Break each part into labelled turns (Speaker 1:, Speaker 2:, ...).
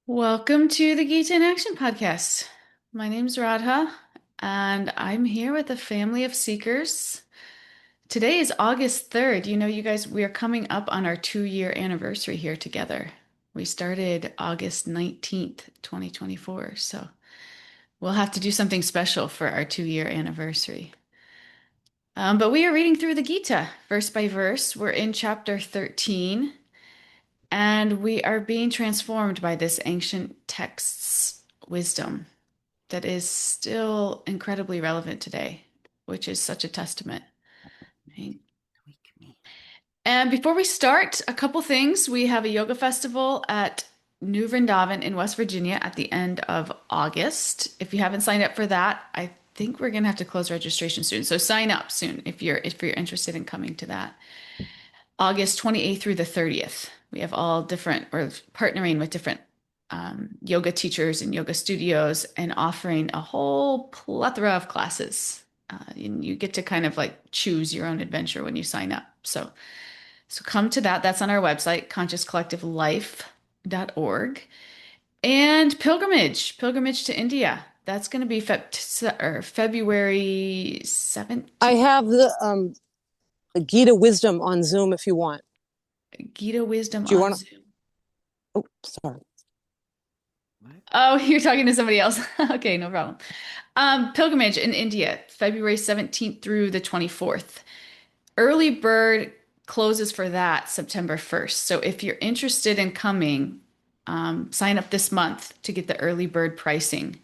Speaker 1: Welcome to the Gita in Action podcast. My name's Radha, and I'm here with a family of seekers. Today is August 3rd. You know, you guys, we are coming up on our 2-year anniversary here together. We started August 19th, 2024. So we'll have to do something special for our 2-year anniversary. But we are reading through the Gita verse by verse. We're in chapter 13. And we are being transformed by this ancient text's wisdom that is still incredibly relevant today, which is such a testament. Right? And before we start, a couple things. We have a yoga festival at New Vrindavan in West Virginia at the end of August. If you haven't signed up for that, I think we're gonna have to close registration soon. So sign up soon if you're interested in coming to that. August 28th through the 30th. We have all different, or partnering with different yoga teachers and yoga studios and offering a whole plethora of classes. And you get to kind of like choose your own adventure when you sign up. So come to that. That's on our website, consciouscollectivelife.org. And pilgrimage to India. That's going to be February 17th.
Speaker 2: I have the Gita Wisdom on Zoom if you want.
Speaker 1: Gita Wisdom
Speaker 2: Do you
Speaker 1: on
Speaker 2: want to?
Speaker 1: Zoom.
Speaker 2: Oh, sorry.
Speaker 1: Oh, you're talking to somebody else. Okay, no problem. Pilgrimage in India, February 17th through the 24th. Early bird closes for that September 1st. So if you're interested in coming, sign up this month to get the early bird pricing.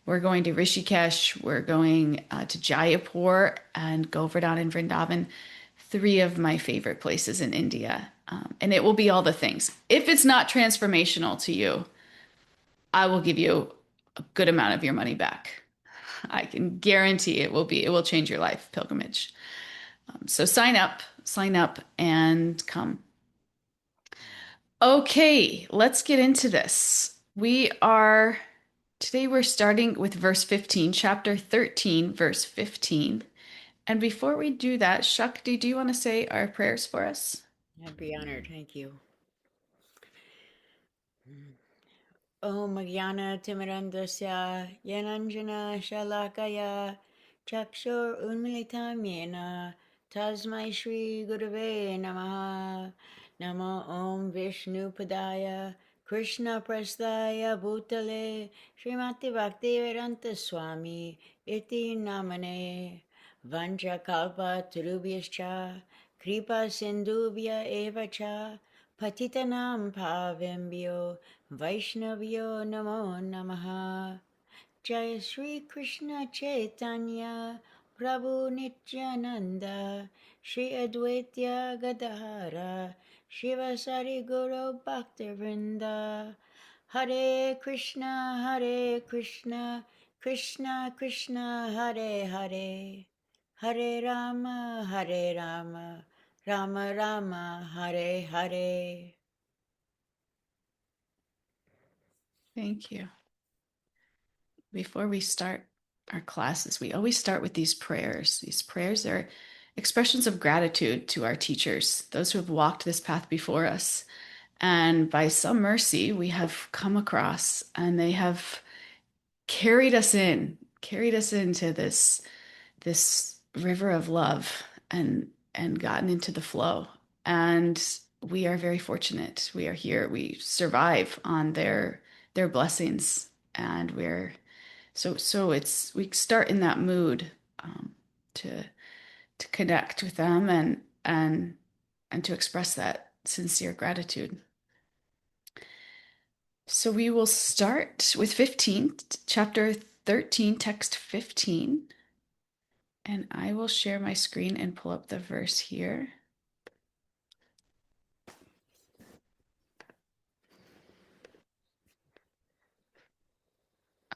Speaker 1: We're going to Rishikesh, we're going to Jaipur and Govardhan and Vrindavan, three of my favorite places in India. And it will be all the things. If it's not transformational to you, I will give you a good amount of your money back. I can guarantee it will change your life, pilgrimage. So sign up and come. Okay, let's get into this. Today we're starting with verse 15, chapter 13, verse 15. And before we do that, Shakti, do you want to say our prayers for us?
Speaker 3: I'd be honored. Thank you. Om Jnana Timirandasya Yananjana Shalakaya Chakshur Unmilitam Yena Tasmai Shri Gurave Namaha Namo Om Vishnu Padaya Krishna Prasthaya Bhutale Srimati Bhakti Vedanta Swami Iti Namane Vancha Kalpa Turubhyascha Kripa Sindhubhya Evacha Patitanam Pavembhyo Vaishnavyo Namo Namaha Jai Sri Krishna Chaitanya Prabhu Nityananda Shri Advaitya Gadahara Shiva Sari Guru Bhaktivinoda Hare Krishna Krishna Krishna Hare Hare Hare Rama Rama Rama Hare Hare.
Speaker 1: Thank you. Before we start our classes, we always start with these prayers. These prayers are expressions of gratitude to our teachers, those who have walked this path before us. And by some mercy, we have come across and they have carried us into this river of love and gotten into the flow. And we are very fortunate. We are here. We survive on their blessings, and we start in that mood to connect with them and to express that sincere gratitude. So we will start with 15, chapter 13, text 15. And I will share my screen and pull up the verse here.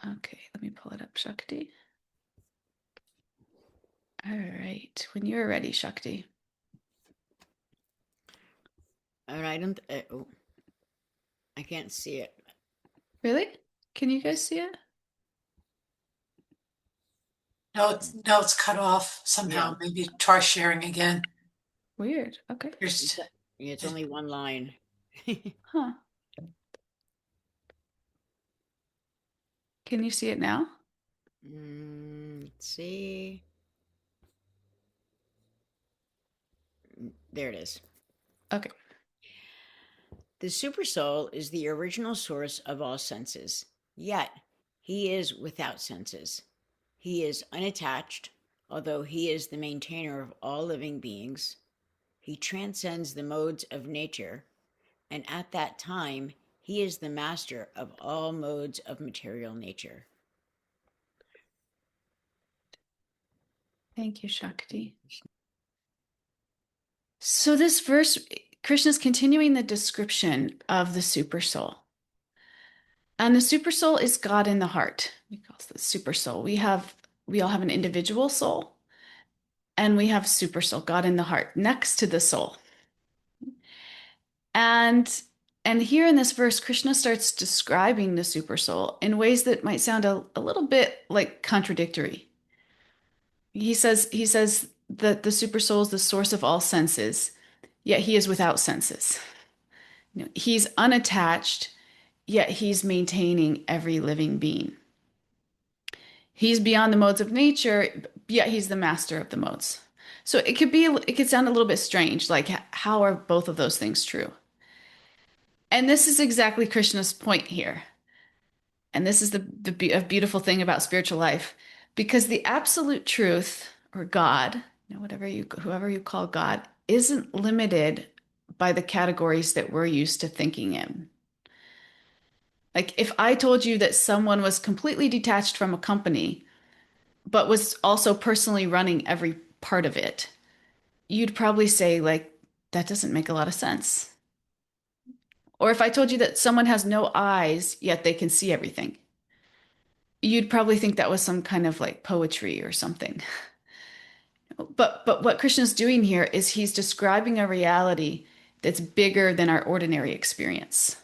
Speaker 1: Okay, let me pull it up, Shakti. All right, when you're ready, Shakti.
Speaker 3: All right, I can't see it.
Speaker 1: Really? Can you guys see it?
Speaker 4: No, it's cut off somehow.
Speaker 3: Yeah.
Speaker 4: Maybe try sharing again.
Speaker 1: Weird. Okay.
Speaker 3: It's only one line.
Speaker 1: Huh. Can you see it now?
Speaker 3: Let's see. There it is.
Speaker 1: Okay.
Speaker 3: The Supersoul is the original source of all senses, yet he is without senses. He is unattached, although he is the maintainer of all living beings. He transcends the modes of nature, and at that time, he is the master of all modes of material nature.
Speaker 1: Thank you, Shakti. So this verse, Krishna's continuing the description of the Supersoul. And the Supersoul is God in the heart. We call it the Supersoul. We all have an individual soul, and we have Supersoul, God in the heart, next to the soul. And here in this verse, Krishna starts describing the Supersoul in ways that might sound a little bit like contradictory. He says that the Supersoul is the source of all senses, yet he is without senses. He's unattached, yet he's maintaining every living being. He's beyond the modes of nature, yet he's the master of the modes. So it could sound a little bit strange, like how are both of those things true? And this is exactly Krishna's point here. And this is the beautiful thing about spiritual life, because the absolute truth, or God, whoever you call God, isn't limited by the categories that we're used to thinking in. Like if I told you that someone was completely detached from a company, but was also personally running every part of it, you'd probably say, like, that doesn't make a lot of sense. Or if I told you that someone has no eyes, yet they can see everything, you'd probably think that was some kind of like poetry or something. But what Krishna's doing here is he's describing a reality that's bigger than our ordinary experience.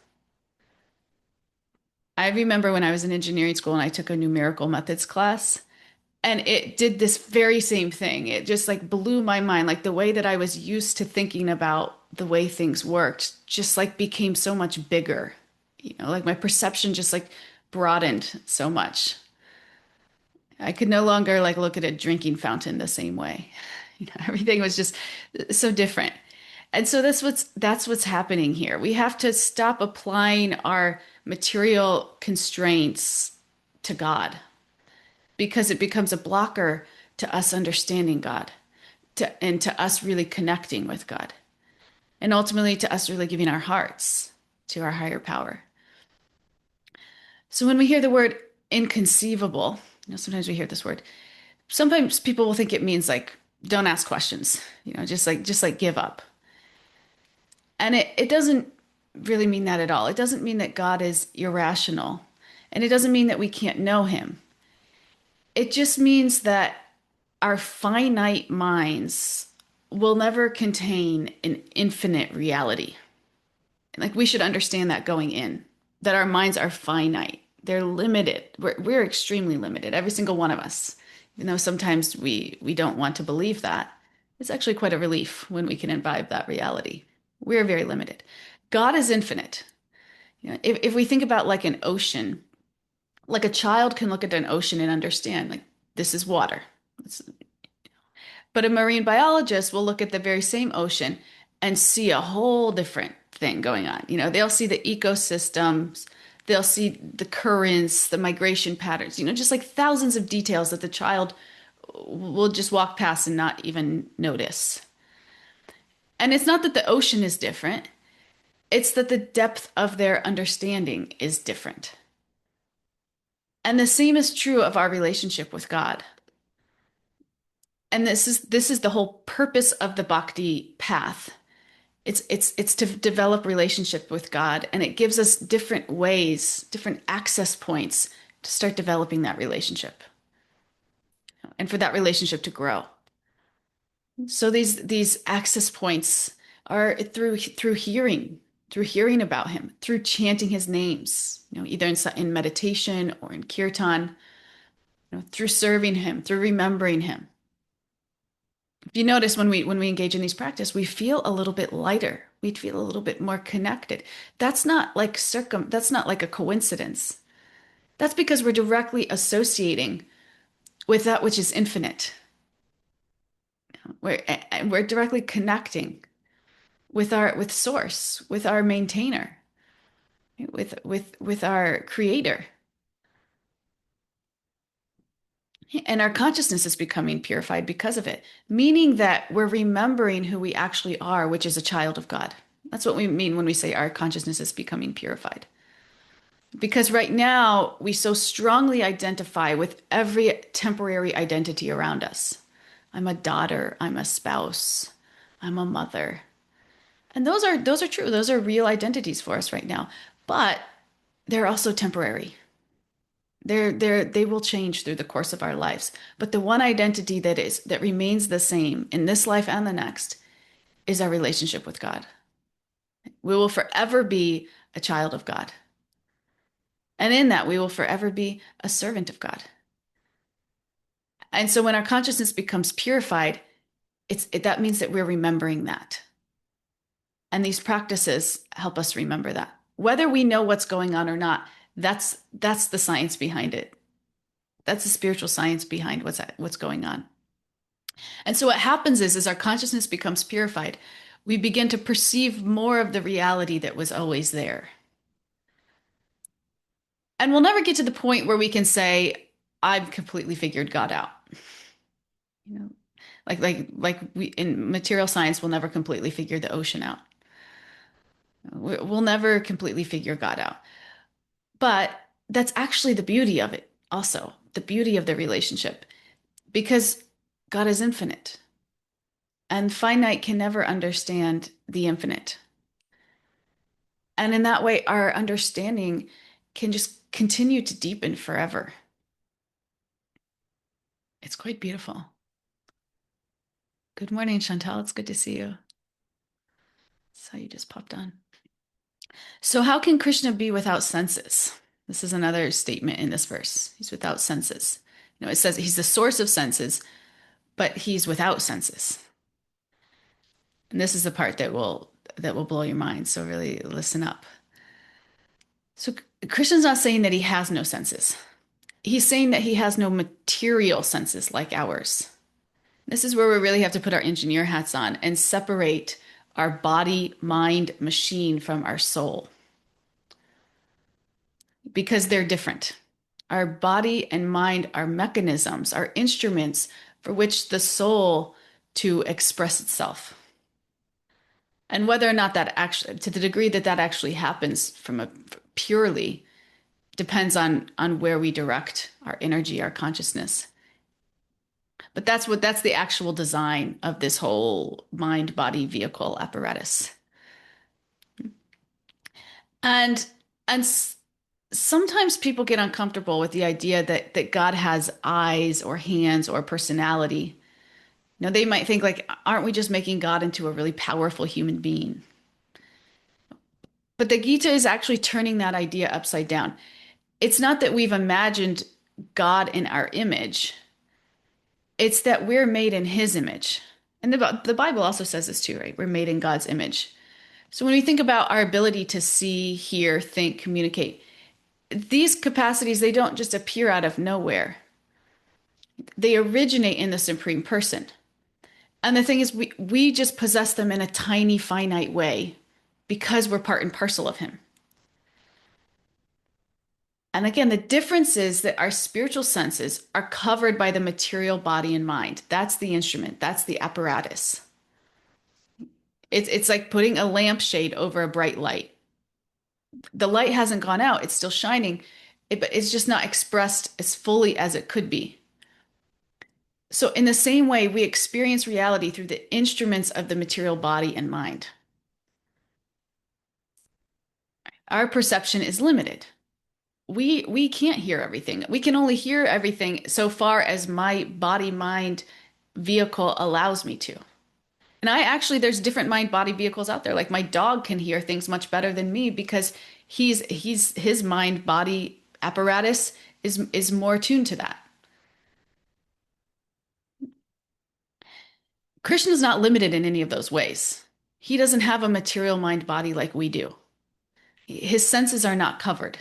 Speaker 1: I remember when I was in engineering school and I took a numerical methods class, and it did this very same thing. It just like blew my mind. Like the way that I was used to thinking about the way things worked just like became so much bigger. Like my perception just like broadened so much. I could no longer like look at a drinking fountain the same way. Everything was just so different. And so that's what's happening here. We have to stop applying our material constraints to God, because it becomes a blocker to us understanding God, and to us really connecting with God, and ultimately to us really giving our hearts to our higher power. So when we hear the word inconceivable, sometimes we hear this word. Sometimes people will think it means like, don't ask questions, just like give up. And it doesn't really mean that at all. It doesn't mean that God is irrational, and it doesn't mean that we can't know him. It just means that our finite minds will never contain an infinite reality. Like we should understand that going in, that our minds are finite. They're limited. We're extremely limited, every single one of us. Even though sometimes we don't want to believe that, it's actually quite a relief when we can imbibe that reality. We're very limited. God is infinite. If we think about like an ocean, like a child can look at an ocean and understand, like, this is water. But a marine biologist will look at the very same ocean and see a whole different thing going on. They'll see the ecosystems, they'll see the currents, the migration patterns, just like thousands of details that the child will just walk past and not even notice. And it's not that the ocean is different, it's that the depth of their understanding is different. And the same is true of our relationship with God. And this is the whole purpose of the bhakti path. It's to develop relationship with God, and it gives us different ways, different access points to start developing that relationship, and for that relationship to grow. So these access points are through hearing about him, through chanting his names, either in meditation or in kirtan, through serving him, through remembering him. If you notice, when we engage in these practices, we feel a little bit lighter. We feel a little bit more connected. That's not like a coincidence. That's because we're directly associating with that which is infinite. We're directly connecting with source, with our maintainer, with our creator. And our consciousness is becoming purified because of it, meaning that we're remembering who we actually are, which is a child of God. That's what we mean when we say our consciousness is becoming purified. Because right now, we so strongly identify with every temporary identity around us. I'm a daughter, I'm a spouse, I'm a mother. And those are true. Those are real identities for us right now. But they're also temporary. They will change through the course of our lives. But the one identity that remains the same in this life and the next is our relationship with God. We will forever be a child of God. And in that, we will forever be a servant of God. And so when our consciousness becomes purified, that means that we're remembering that. And these practices help us remember that. Whether we know what's going on or not, that's the science behind it. That's the spiritual science behind what's going on. And so what happens is, as our consciousness becomes purified, we begin to perceive more of the reality that was always there. And we'll never get to the point where we can say, I've completely figured God out. You know, like we in material science, we'll never completely figure the ocean out. We'll never completely figure God out. But that's actually the beauty of it, also, the beauty of the relationship, because God is infinite, and finite can never understand the infinite. And in that way, our understanding can just continue to deepen forever. It's quite beautiful. Good morning, Chantal. It's good to see you. So you just popped on. So how can Krishna be without senses? This is another statement in this verse. He's without senses. You know, it says he's the source of senses, but he's without senses. And this is the part that will blow your mind. So really listen up. So Krishna's not saying that he has no senses. He's saying that he has no material senses like ours. This is where we really have to put our engineer hats on and separate our body, mind, machine from our soul, because they're different. Our body and mind are mechanisms, are instruments for which the soul to express itself. And whether or not that actually, to the degree that that actually happens from a purely, depends on where we direct our energy, our consciousness. But that's the actual design of this whole mind body vehicle apparatus. And sometimes people get uncomfortable with the idea that God has eyes or hands or personality. You know, they might think like, aren't we just making God into a really powerful human being? But the Gita is actually turning that idea upside down. It's not that we've imagined God in our image. It's that we're made in his image. And the Bible also says this too, right? We're made in God's image. So when we think about our ability to see, hear, think, communicate, these capacities, they don't just appear out of nowhere. They originate in the Supreme Person. And the thing is, we just possess them in a tiny, finite way because we're part and parcel of him. And again, the difference is that our spiritual senses are covered by the material body and mind. That's the instrument. That's the apparatus. It's like putting a lampshade over a bright light. The light hasn't gone out. It's still shining, but it's just not expressed as fully as it could be. So in the same way, we experience reality through the instruments of the material body and mind. Our perception is limited. We can't hear everything. We can only hear everything so far as my body mind vehicle allows me to. And there's different mind body vehicles out there. Like my dog can hear things much better than me because his mind body apparatus is more tuned to that. Krishna's not limited in any of those ways. He doesn't have a material mind body like we do. His senses are not covered.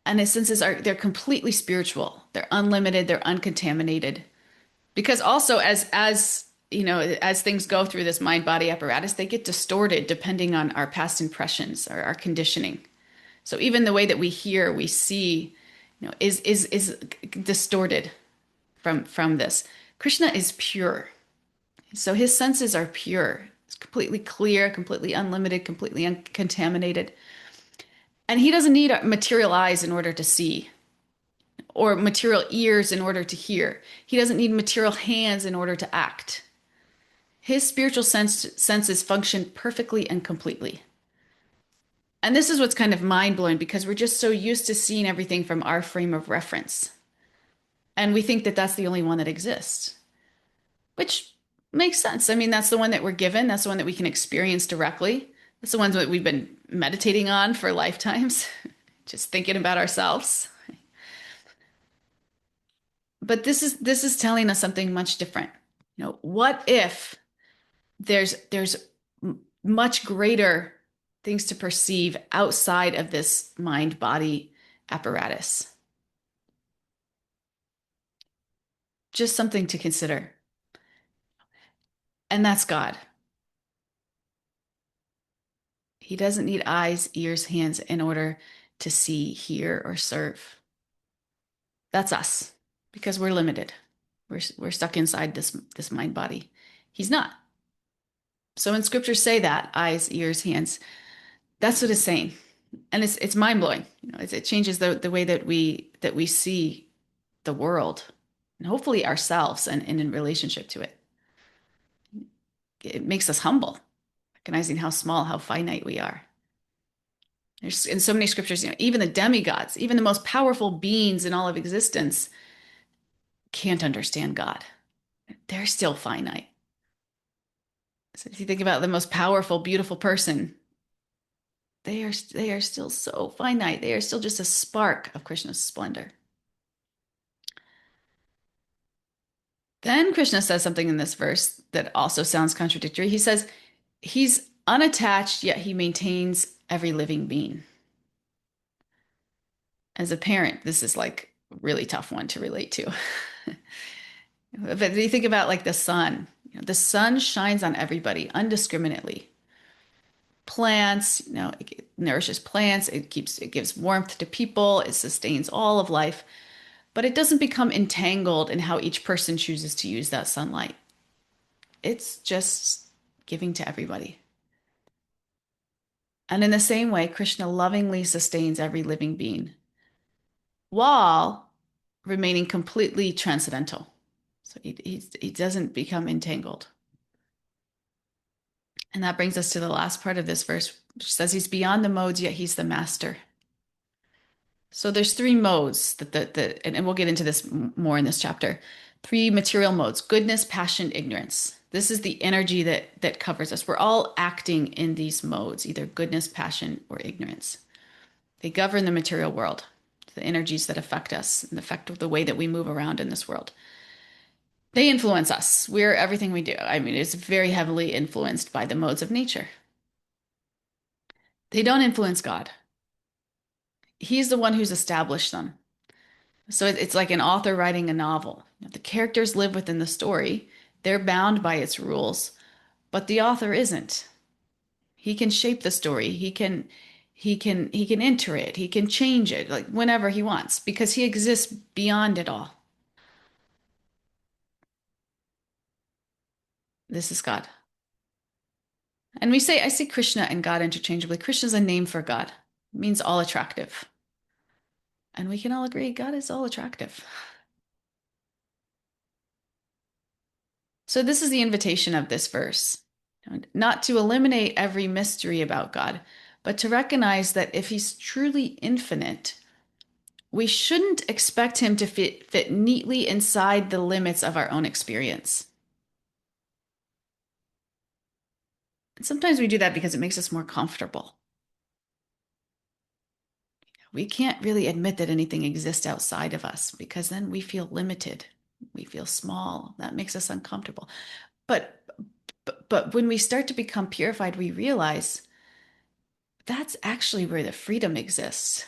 Speaker 1: And his senses they're completely spiritual. They're unlimited, they're uncontaminated. Because also as you know, as things go through this mind body apparatus, they get distorted depending on our past impressions or our conditioning. So even the way that we hear, we see, is distorted from this. Krishna is pure. So his senses are pure. It's completely clear, completely unlimited, completely uncontaminated. And he doesn't need material eyes in order to see, or material ears in order to hear. He doesn't need material hands in order to act. His spiritual senses function perfectly and completely. And this is what's kind of mind-blowing, because we're just so used to seeing everything from our frame of reference. And we think that that's the only one that exists, which makes sense. I mean, that's the one that we're given. That's the one that we can experience directly. That's the ones that we've been meditating on for lifetimes, just thinking about ourselves. But this is telling us something much different. What if there's much greater things to perceive outside of this mind-body apparatus? Just something to consider. And that's God. He doesn't need eyes, ears, hands in order to see, hear, or serve. That's us, because we're limited. We're stuck inside this mind body. He's not. So when scriptures say that, eyes, ears, hands, that's what it's saying. And it's mind-blowing. It changes the way that we see the world, and hopefully ourselves, and in relationship to it. It makes us humble, recognizing how small, how finite we are. There's in so many scriptures, even the demigods, even the most powerful beings in all of existence can't understand God. They're still finite. So if you think about the most powerful, beautiful person, they are still so finite. They are still just a spark of Krishna's splendor. Then Krishna says something in this verse that also sounds contradictory. He says he's unattached, yet he maintains every living being. As a parent, this is like a really tough one to relate to. But if you think about like the sun, the sun shines on everybody undiscriminately. Plants, it nourishes plants, it gives warmth to people, it sustains all of life, but it doesn't become entangled in how each person chooses to use that sunlight. It's just giving to everybody. And in the same way, Krishna lovingly sustains every living being while remaining completely transcendental. So he doesn't become entangled. And that brings us to the last part of this verse, which says he's beyond the modes, yet he's the master. So there's three modes and we'll get into this more in this chapter. Three material modes: goodness, passion, ignorance. This is the energy that covers us. We're all acting in these modes, either goodness, passion, or ignorance. They govern the material world, the energies that affect us and affect the way that we move around in this world. They influence us. We're everything we do. I mean, it's very heavily influenced by the modes of nature. They don't influence God. He's the one who's established them. So it's like an author writing a novel. The characters live within the story. They're bound by its rules, but the author isn't. He can shape the story. He can enter it. He can change it like whenever he wants, because he exists beyond it all. This is God. And I see Krishna and God interchangeably. Krishna is a name for God. It means all attractive. And we can all agree God is all attractive. So this is the invitation of this verse. Not to eliminate every mystery about God, but to recognize that if he's truly infinite, we shouldn't expect him to fit neatly inside the limits of our own experience. And sometimes we do that because it makes us more comfortable. We can't really admit that anything exists outside of us, because then we feel limited. We feel small. That makes us uncomfortable. But when we start to become purified, we realize that's actually where the freedom exists.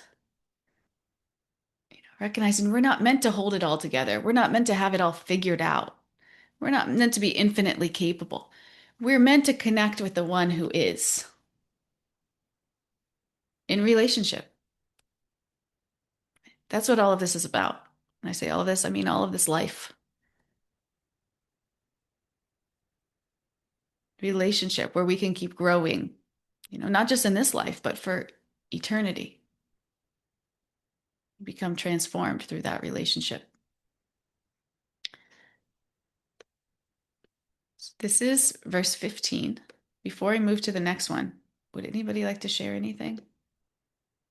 Speaker 1: recognizing we're not meant to hold it all together. We're not meant to have it all figured out. We're not meant to be infinitely capable. We're meant to connect with the one who is in relationship. That's what all of this is about. When I say all of this, I mean all of this life. Relationship where we can keep growing, not just in this life, but for eternity. Become transformed through that relationship. This is verse 15. Before I move to the next one, would anybody like to share anything?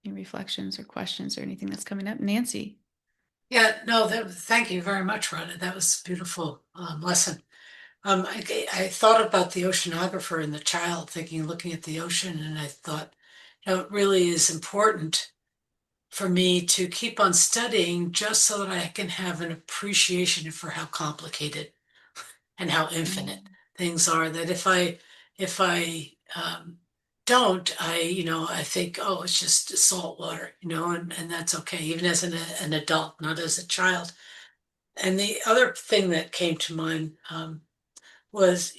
Speaker 1: Any reflections or questions or anything that's coming up? Nancy.
Speaker 4: Yeah, no, thank you very much, Rhonda. That was a beautiful lesson. I thought about the oceanographer and the child looking at the ocean, and I thought, it really is important for me to keep on studying just so that I can have an appreciation for how complicated and how infinite things are. That if I don't, I think, oh, it's just salt water, and that's okay, even as an adult, not as a child. And the other thing that came to mind was,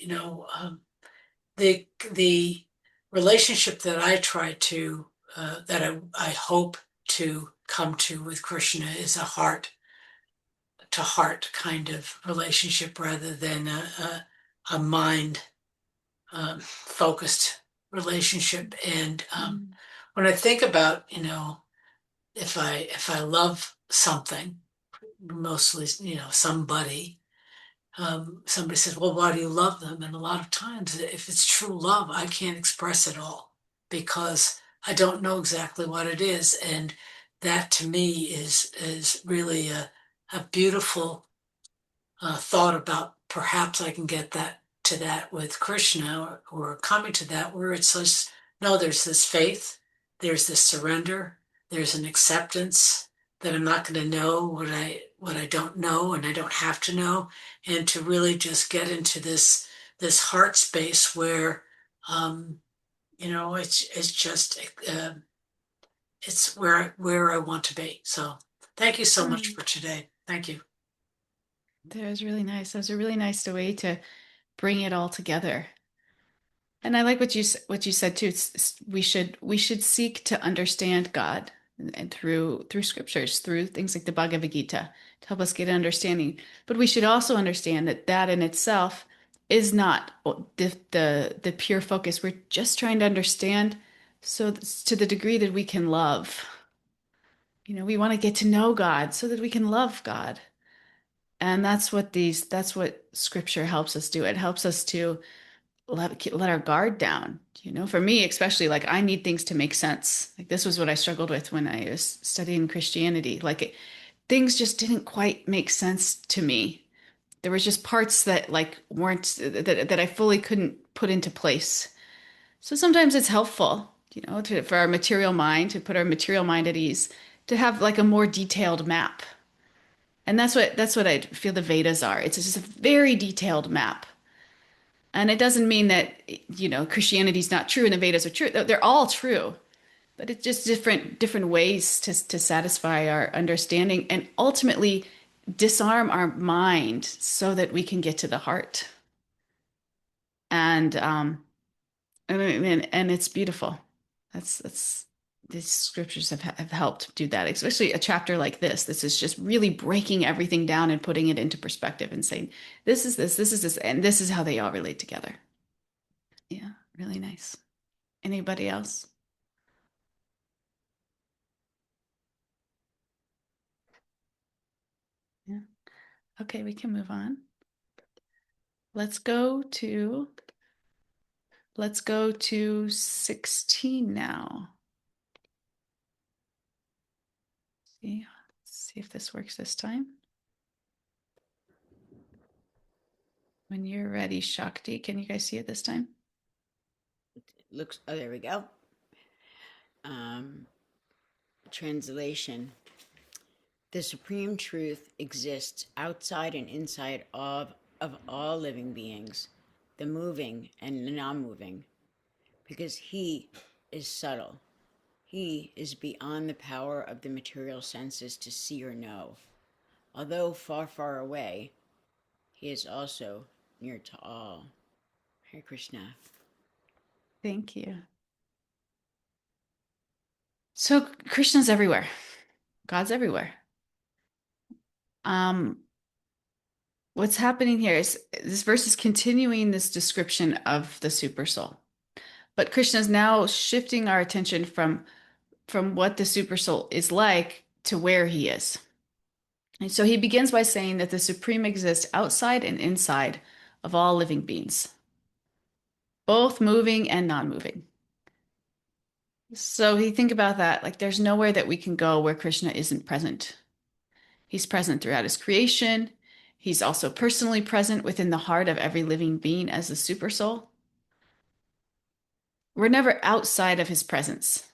Speaker 4: the relationship that I try to that I hope to come to with Krishna is a heart to heart kind of relationship rather than a mind focused relationship. And when I think about, if I love something, mostly, somebody, somebody says, well, why do you love them? And a lot of times, if it's true love, I can't express it all because I don't know exactly what it is. And that to me is really a beautiful thought about perhaps I can get that with Krishna or coming to that where it's just, no, there's this faith, there's this surrender, there's an acceptance that I'm not going to know what I don't know and I don't have to know, and to really just get into this heart space where it's just it's where I want to be. So thank you so much for today. Thank you.
Speaker 1: That was really nice. That was a really nice way to bring it all together. And I like what you said too. We should seek to understand God and through scriptures, through things like the Bhagavad-gītā to help us get an understanding. But we should also understand that in itself is not the pure focus. We're just trying to understand so to the degree that we can love. We want to get to know God so that we can love God. And that's what scripture helps us do. It helps us to let our guard down. For me, especially, like, I need things to make sense. Like, this was what I struggled with when I was studying Christianity. Like, things just didn't quite make sense to me. There was just parts that weren't that I fully couldn't put into place. So sometimes it's helpful, for our material mind, to put our material mind at ease, to have like a more detailed map. And that's what I feel the Vedas are. It's just a very detailed map. And it doesn't mean that, Christianity's not true and the Vedas are true. They're all true. But it's just different ways to satisfy our understanding and ultimately disarm our mind so that we can get to the heart. And and it's beautiful. That's these scriptures have helped do that, especially a chapter like this. This is just really breaking everything down and putting it into perspective and saying, this is this, and this is how they all relate together. Yeah, really nice. Anybody else? Yeah. Okay, we can move on. Let's go to 16 now. See, let's see if this works this time. When you're ready, Shakti, can you guys see it this time?
Speaker 3: Oh, there we go. Translation. The supreme truth exists outside and inside of all living beings, the moving and the non-moving, because he is subtle. He is beyond the power of the material senses to see or know. Although far, far away, he is also near to all. Hare Krishna.
Speaker 1: Thank you. So Krishna's everywhere. God's everywhere. What's happening here is this verse is continuing this description of the super soul. But Krishna is now shifting our attention from what the super soul is like to where he is. And so he begins by saying that the supreme exists outside and inside of all living beings, both moving and non-moving. So you think about that, like there's nowhere that we can go where Krishna isn't present. He's present throughout his creation. He's also personally present within the heart of every living being as the super soul. We're never outside of his presence.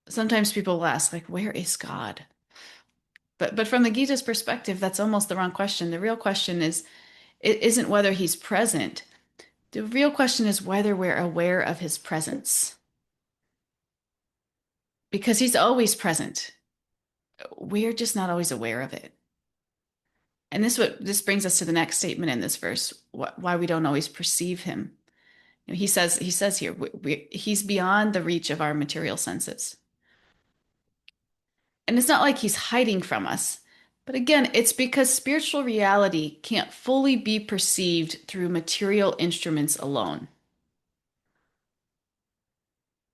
Speaker 1: Sometimes people will ask, like, where is God? But from the Gita's perspective, that's almost the wrong question. The real question is, it isn't whether he's present. The real question is whether we're aware of his presence. Because he's always present. We're just not always aware of it. And this brings us to the next statement in this verse, why we don't always perceive him. He says here, he's beyond the reach of our material senses. And it's not like he's hiding from us. But again, it's because spiritual reality can't fully be perceived through material instruments alone.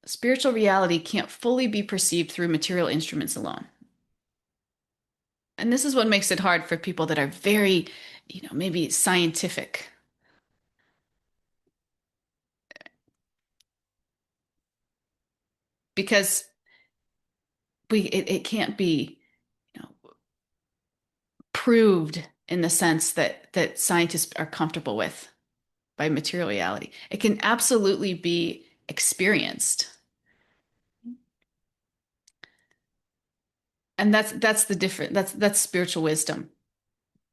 Speaker 1: Spiritual reality can't fully be perceived through material instruments alone. And this is what makes it hard for people that are very, maybe scientific. Because it can't be, proved in the sense that scientists are comfortable with by material reality. It can absolutely be experienced. And that's the difference. That's spiritual wisdom.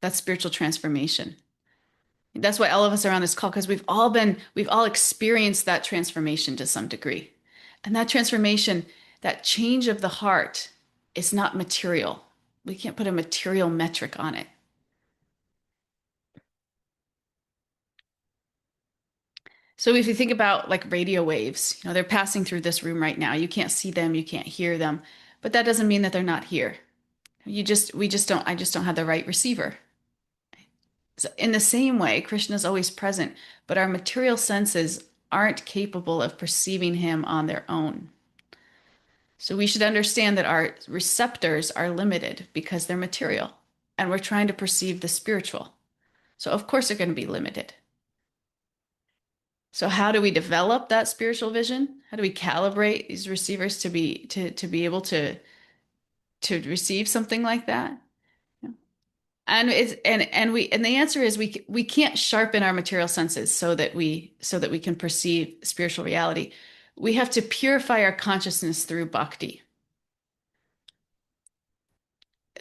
Speaker 1: That's spiritual transformation. That's why all of us are on this call, because we've all experienced that transformation to some degree. And that transformation, that change of the heart is not material. We can't put a material metric on it. So if you think about like radio waves, they're passing through this room right now. You can't see them, you can't hear them, but that doesn't mean that they're not here. I just don't have the right receiver. So in the same way, Krishna is always present, but our material senses aren't capable of perceiving him on their own. So we should understand that our receptors are limited because they're material, and we're trying to perceive the spiritual. So of course they're going to be limited. So how do we develop that spiritual vision? How do we calibrate these receivers to be able to receive something like that? And the answer is we can't sharpen our material senses so that we can perceive spiritual reality. We have to purify our consciousness through bhakti.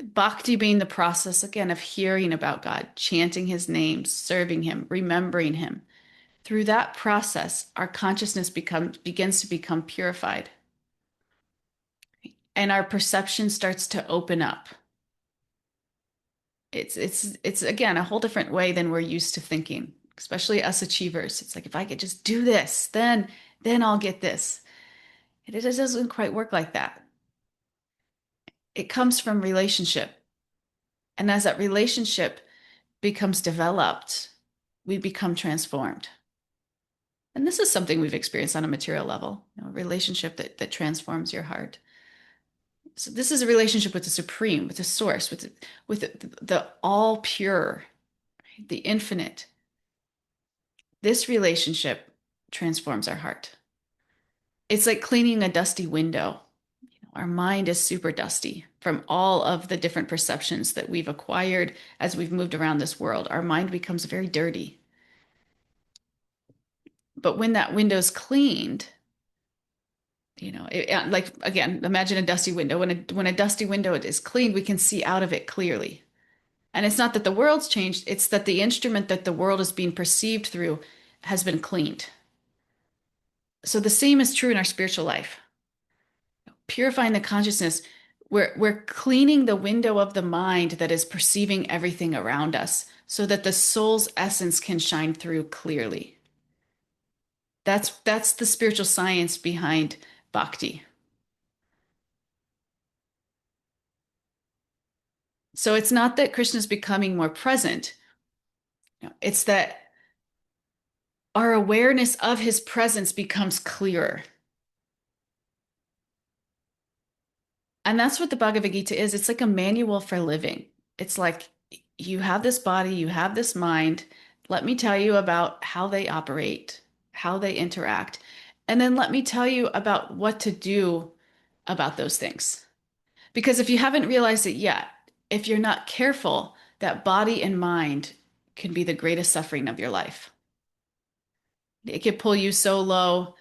Speaker 1: Bhakti being the process, again, of hearing about God, chanting his name, serving him, remembering him. Through that process, our consciousness begins to become purified. And our perception starts to open up. It's again a whole different way than we're used to thinking, especially us achievers. It's like, if I could just do this, then I'll get this. It just doesn't quite work like that. It comes from relationship. And as that relationship becomes developed, we become transformed. And this is something we've experienced on a material level, a relationship that transforms your heart. So this is a relationship with the Supreme, with the Source, with the all pure, the infinite. This relationship transforms our heart. It's like cleaning a dusty window. Our mind is super dusty from all of the different perceptions that we've acquired as we've moved around this world. Our mind becomes very dirty. But when that window's cleaned, like, again, imagine a dusty window. When a dusty window is cleaned, we can see out of it clearly. And it's not that the world's changed, it's that the instrument that the world is being perceived through has been cleaned. So the same is true in our spiritual life. purifying the consciousness. We're cleaning the window of the mind that is perceiving everything around us so that the soul's essence can shine through clearly. That's the spiritual science behind bhakti. So it's not that Krishna's becoming more present. No, it's that our awareness of his presence becomes clearer. And that's what the Bhagavad-gītā is. It's like a manual for living. It's like you have this body, you have this mind. Let me tell you about how they operate, how they interact. And then let me tell you about what to do about those things. Because if you haven't realized it yet, if you're not careful, that body and mind can be the greatest suffering of your life. It could pull you so low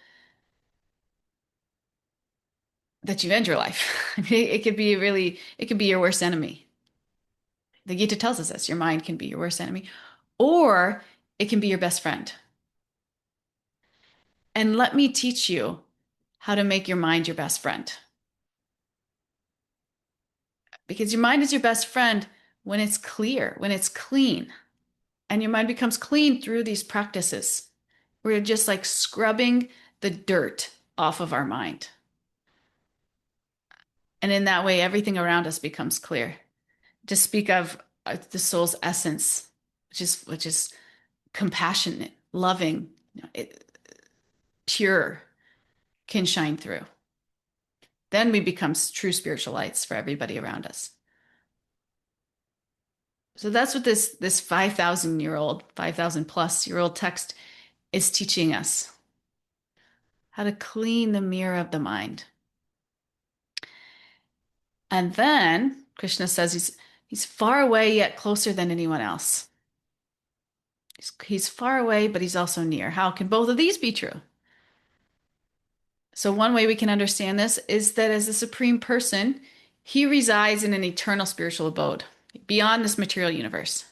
Speaker 1: that you end your life. I mean, it could be your worst enemy. The Gita tells us this, your mind can be your worst enemy, or it can be your best friend. And let me teach you how to make your mind your best friend. Because your mind is your best friend when it's clear, when it's clean. And your mind becomes clean through these practices. We're just like scrubbing the dirt off of our mind. And in that way, everything around us becomes clear. To speak of the soul's essence, which is compassionate, loving, pure, can shine through. Then we become true spiritual lights for everybody around us. So that's what this 5,000-year-old, 5,000 plus year old text is teaching us. How to clean the mirror of the mind. And then Krishna says he's far away yet closer than anyone else. He's far away, but he's also near. How can both of these be true? So one way we can understand this is that as the supreme person, he resides in an eternal spiritual abode beyond this material universe.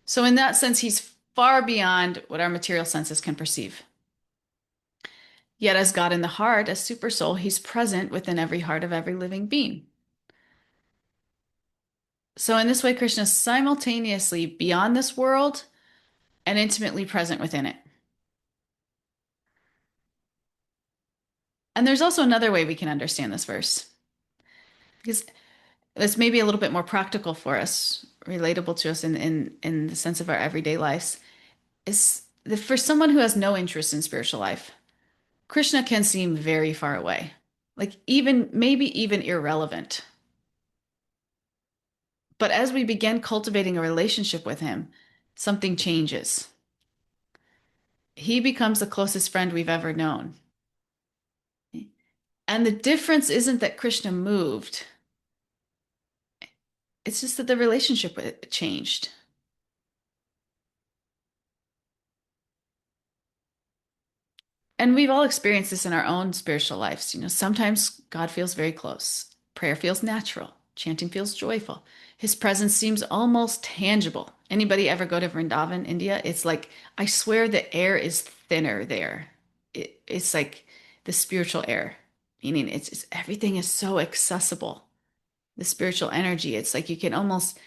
Speaker 1: So in that sense, he's far beyond what our material senses can perceive. Yet as God in the heart, as super soul, he's present within every heart of every living being. So in this way, Krishna is simultaneously beyond this world and intimately present within it. And there's also another way we can understand this verse, because this may be a little bit more practical for us, relatable to us in the sense of our everyday lives, is that for someone who has no interest in spiritual life, Krishna can seem very far away, like maybe even irrelevant. But as we begin cultivating a relationship with him, something changes. He becomes the closest friend we've ever known. And the difference isn't that Krishna moved. It's just that the relationship changed. And we've all experienced this in our own spiritual lives. Sometimes God feels very close. Prayer feels natural. Chanting feels joyful. His presence seems almost tangible. Anybody ever go to Vrindavan, India? It's like, I swear the air is thinner there. It's like the spiritual air, meaning everything is so accessible. The spiritual energy, it's like you can almost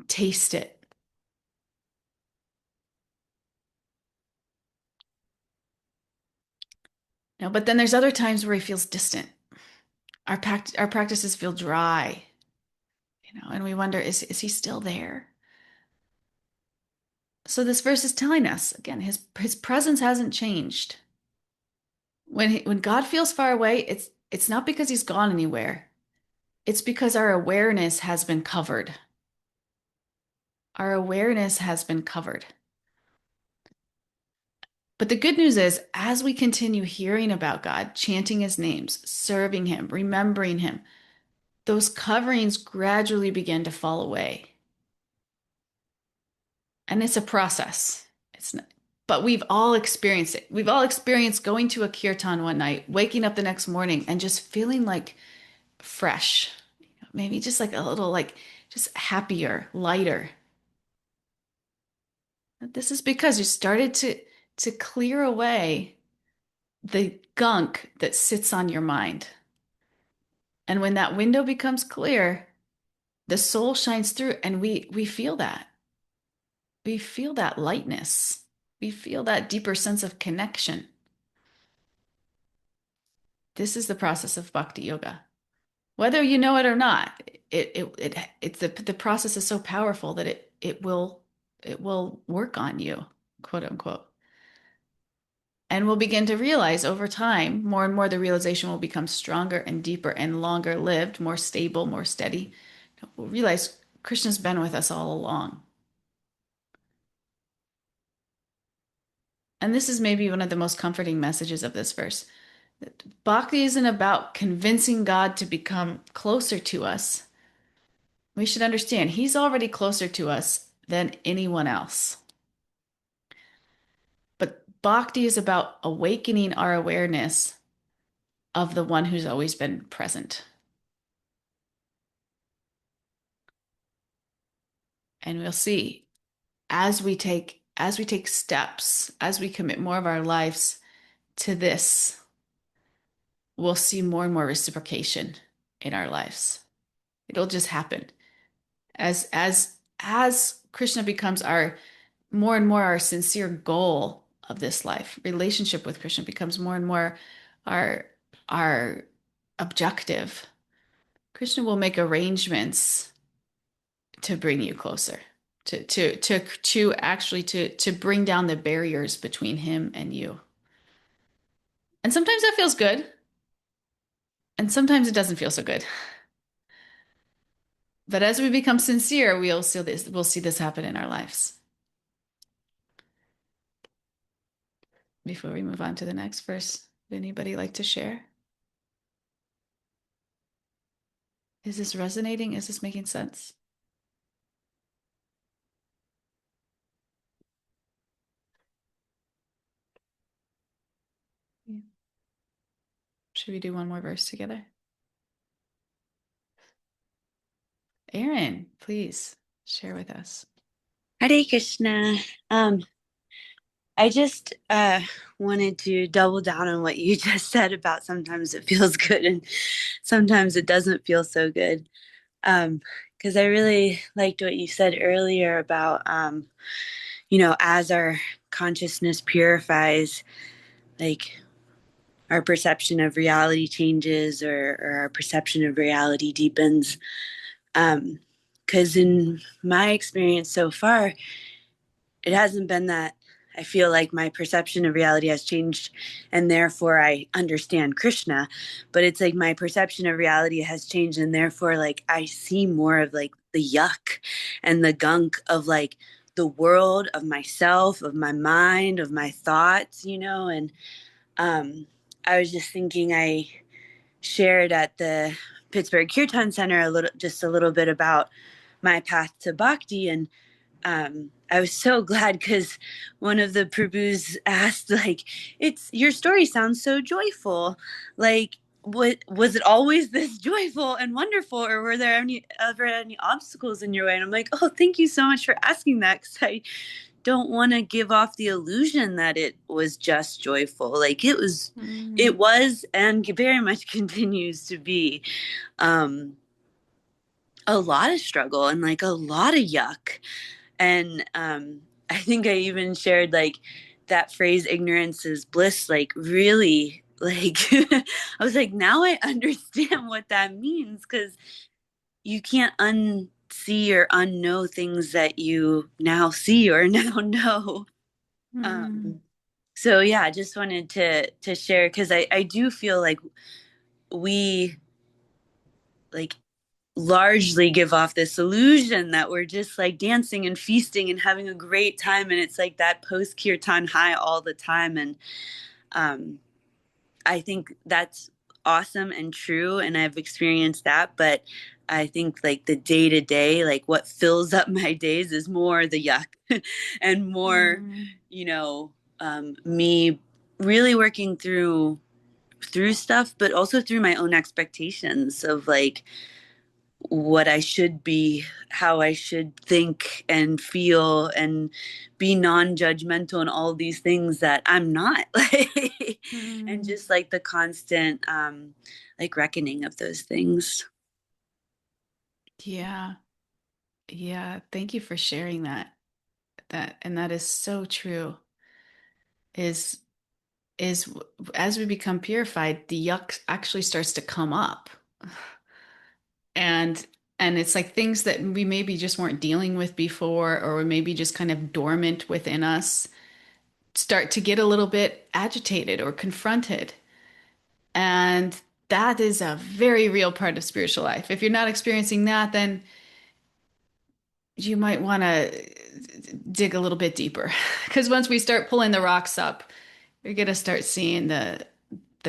Speaker 1: taste it. No, but then there's other times where he feels distant. Our practices feel dry, and we wonder, is he still there? So this verse is telling us, again, his presence hasn't changed. When God feels far away, it's not because he's gone anywhere. It's because our awareness has been covered. Our awareness has been covered. But the good news is, as we continue hearing about God, chanting his names, serving him, remembering him, those coverings gradually begin to fall away. And it's a process. But we've all experienced it. We've all experienced going to a kirtan one night, waking up the next morning and just feeling like fresh, maybe just like a little, like just happier, lighter. This is because you started to clear away the gunk that sits on your mind. And when that window becomes clear, the soul shines through, and we feel that. We feel that lightness. We feel that deeper sense of connection. This is the process of bhakti yoga. Whether you know it or not, it's the process is so powerful that it will work on you, quote unquote. And we'll begin to realize over time, more and more, the realization will become stronger and deeper and longer lived, more stable, more steady. We'll realize Krishna's been with us all along. And this is maybe one of the most comforting messages of this verse. Bhakti isn't about convincing God to become closer to us. We should understand he's already closer to us than anyone else. But bhakti is about awakening our awareness of the one who's always been present. And we'll see as we take steps, as we commit more of our lives to this, we'll see more and more reciprocation in our lives. It'll just happen. As Krishna becomes our more and more our sincere goal of this life, relationship with Krishna becomes more and more our objective. Krishna will make arrangements to bring you closer, to actually to bring down the barriers between him and you. And sometimes that feels good, and sometimes it doesn't feel so good. But as we become sincere, we'll see this happen in our lives. Before we move on to the next verse, would anybody like to share? Is this resonating? Is this making sense? Yeah. Should we do one more verse together? Aaron, please share with us.
Speaker 5: Hare Krishna. I just wanted to double down on what you just said about sometimes it feels good and sometimes it doesn't feel so good. Because I really liked what you said earlier about, as our consciousness purifies, like our perception of reality changes or our perception of reality deepens. Because in my experience so far, it hasn't been that I feel like my perception of reality has changed and therefore I understand Krishna, but it's like my perception of reality has changed and therefore like I see more of like the yuck and the gunk of like the world, of myself, of my mind, of my thoughts, and I was just thinking I shared at the Pittsburgh Kirtan Center a little bit about my path to bhakti, and I was so glad because one of the Prabhus asked, like, your story sounds so joyful. Like, what was it always this joyful and wonderful, or were there ever any obstacles in your way? And I'm like, oh, thank you so much for asking that, because I don't want to give off the illusion that it was just joyful. Like it was and very much continues to be a lot of struggle and like a lot of yuck. And I think I even shared like that phrase, ignorance is bliss, like really like I was like, now I understand what that means, because you can't unsee or unknow things that you now see or now know. So yeah, I just wanted to share, because I do feel like we like largely give off this illusion that we're just like dancing and feasting and having a great time, and it's like that post kirtan high all the time. And I think that's awesome and true, and I've experienced that, but I think like the day to day, like what fills up my days is more the yuck and more me really working through stuff, but also through my own expectations of like what I should be, how I should think and feel and be non-judgmental and all these things that I'm not. and
Speaker 1: Mm.
Speaker 5: just like the constant like reckoning of those things.
Speaker 1: Yeah. Yeah. Thank you for sharing that. And that is so true. Is is as we become purified, the yuck actually starts to come up. And it's like things that we maybe just weren't dealing with before, or maybe just kind of dormant within us, start to get a little bit agitated or confronted. And that is a very real part of spiritual life. If you're not experiencing that, then you might want to dig a little bit deeper. Because once we start pulling the rocks up, you're gonna start seeing the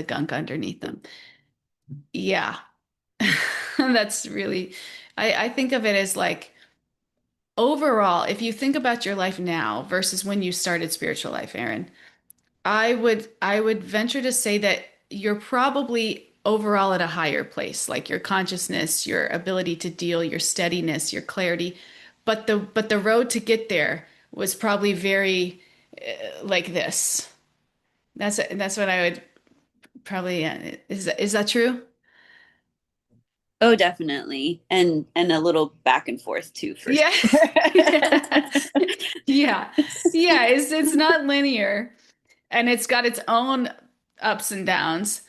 Speaker 1: gunk underneath them. Yeah. That's really, I think of it as like overall, if you think about your life now versus when you started spiritual life, Aaron, I would venture to say that you're probably overall at a higher place, like your consciousness, your ability to deal, your steadiness, your clarity. But the road to get there was probably very like this. That's what I would probably is that true?
Speaker 5: Oh, definitely. And a little back and forth too, for
Speaker 1: Yeah.
Speaker 5: sure.
Speaker 1: Yeah. Yeah. Yeah, it's not linear, and it's got its own ups and downs.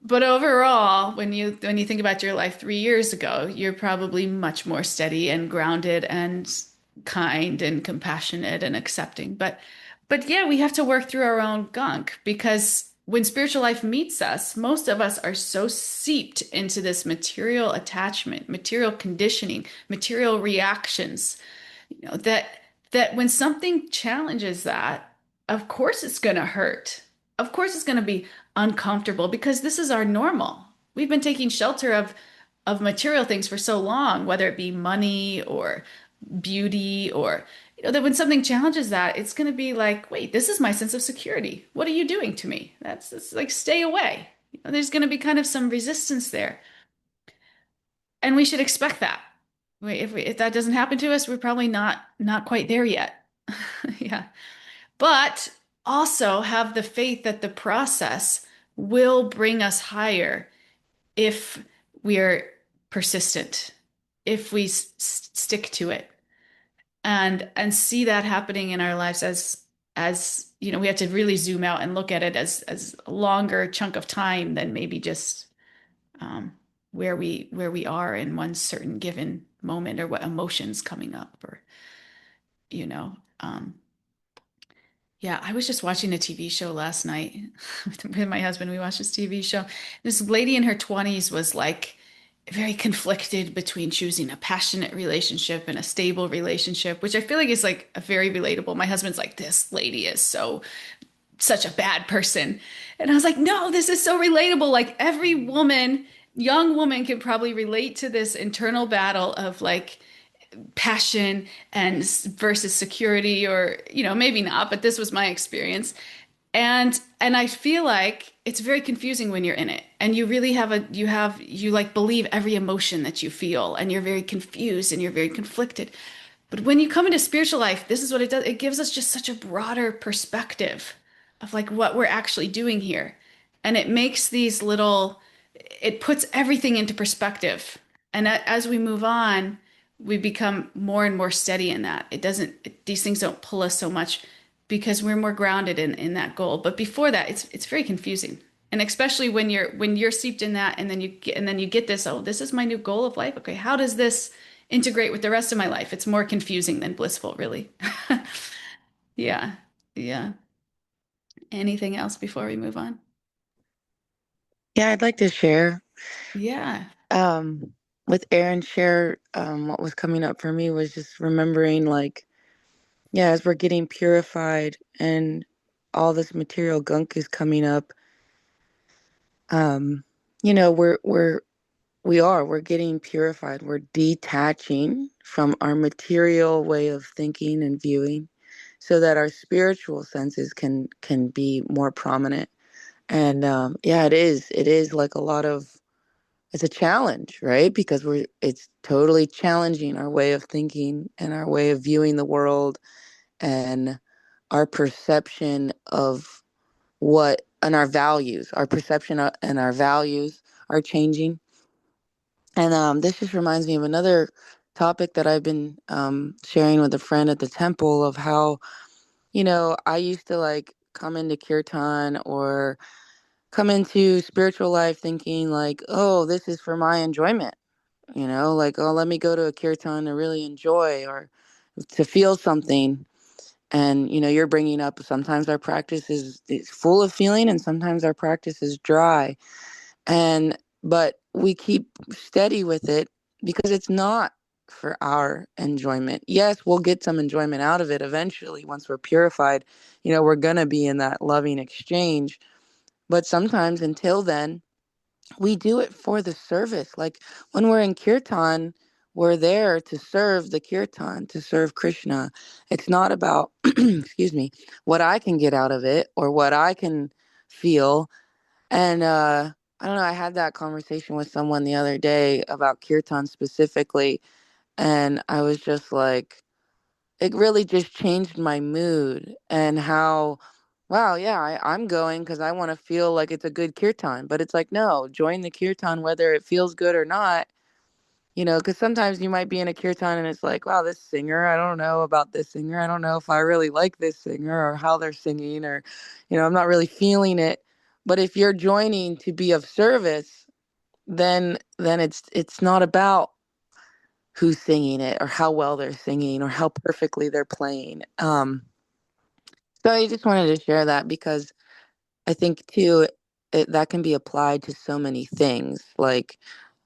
Speaker 1: But overall, when you think about your life 3 years ago, you're probably much more steady and grounded and kind and compassionate and accepting. But yeah, we have to work through our own gunk, because when spiritual life meets us, most of us are so seeped into this material attachment, material conditioning, material reactions, that when something challenges that, of course it's going to hurt. Of course it's going to be uncomfortable, because this is our normal. We've been taking shelter of material things for so long, whether it be money or beauty, or that when something challenges that, it's going to be like, wait, this is my sense of security. What are you doing to me? That's like, stay away. There's going to be kind of some resistance there, and we should expect that. If that doesn't happen to us, we're probably not quite there yet. Yeah. But also have the faith that the process will bring us higher if we're persistent, if we stick to it, and see that happening in our lives as we have to really zoom out and look at it as a longer chunk of time than maybe just um, where we are in one certain given moment, or what emotions coming up, or you know um, yeah, I was just watching a TV show last night with my husband. We watched this TV show. This lady in her 20s was like very conflicted between choosing a passionate relationship and a stable relationship, which I feel like is like a very relatable. My husband's like, this lady is such a bad person. And I was like, no, this is so relatable. Like every woman, young woman, can probably relate to this internal battle of like passion and versus security, or maybe not, but this was my experience. And I feel like it's very confusing when you're in it, and you really you like believe every emotion that you feel, and you're very confused and you're very conflicted. But when you come into spiritual life, this is what it does. It gives us just such a broader perspective of like what we're actually doing here. And it puts everything into perspective. And as we move on, we become more and more steady in that. These things don't pull us so much, because we're more grounded in that goal. But before that, it's very confusing. And especially when you're steeped in that, and then you get this, oh, this is my new goal of life. Okay, how does this integrate with the rest of my life? It's more confusing than blissful, really. Yeah. Yeah. Anything else before we move on?
Speaker 6: Yeah, I'd like to share.
Speaker 1: Yeah.
Speaker 6: Um, with Aaron share, what was coming up for me was just remembering, like, yeah, as we're getting purified and all this material gunk is coming up, um, we're getting purified. We're detaching from our material way of thinking and viewing, so that our spiritual senses can be more prominent. And yeah, it is like a lot of, it's a challenge, right? Because it's totally challenging our way of thinking and our way of viewing the world, and our perception of what our values, our perception and our values are changing. And this just reminds me of another topic that I've been sharing with a friend at the temple, of how, I used to like come into kirtan or come into spiritual life thinking like, oh, this is for my enjoyment, like, oh, let me go to a kirtan to really enjoy or to feel something. And, you're bringing up sometimes our practice is full of feeling and sometimes our practice is dry. But we keep steady with it because it's not for our enjoyment. Yes, we'll get some enjoyment out of it eventually once we're purified. We're going to be in that loving exchange. But sometimes until then, we do it for the service. Like when we're in kirtan, we're there to serve the kirtan, to serve Krishna. It's not about, excuse me, what I can get out of it or what I can feel. And I don't know, I had that conversation with someone the other day about kirtan specifically. And I was just like, it really just changed my mood and how, wow, yeah, I'm going because I want to feel like it's a good kirtan. But it's like, no, join the kirtan whether it feels good or not. Because sometimes you might be in a kirtan and it's like, wow, this singer, I don't know about this singer. I don't know if I really like this singer or how they're singing, or, I'm not really feeling it. But if you're joining to be of service, then it's not about who's singing it or how well they're singing or how perfectly they're playing. So I just wanted to share that because I think too, that can be applied to so many things. Like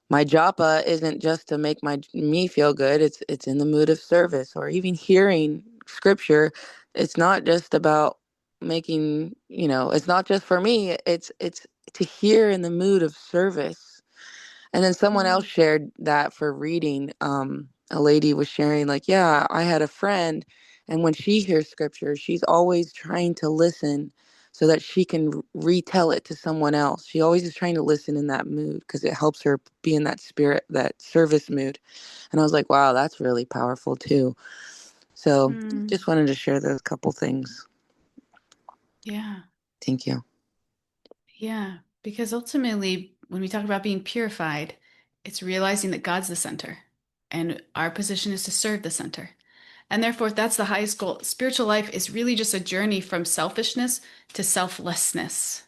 Speaker 6: my japa isn't just to make me feel good. It's in the mood of service, or even hearing scripture. It's not just about making, it's not just for me. It's to hear in the mood of service. And then someone else shared that for reading. A lady was sharing like, yeah, I had a friend, and when she hears scripture, she's always trying to listen so that she can retell it to someone else. She always is trying to listen in that mood because it helps her be in that spirit, that service mood. And I was like, wow, that's really powerful too. So just wanted to share those couple things.
Speaker 1: Yeah.
Speaker 6: Thank you.
Speaker 1: Yeah. Because ultimately, when we talk about being purified, it's realizing that God's the center and our position is to serve the center. And therefore, that's the highest goal. Spiritual life is really just a journey from selfishness to selflessness.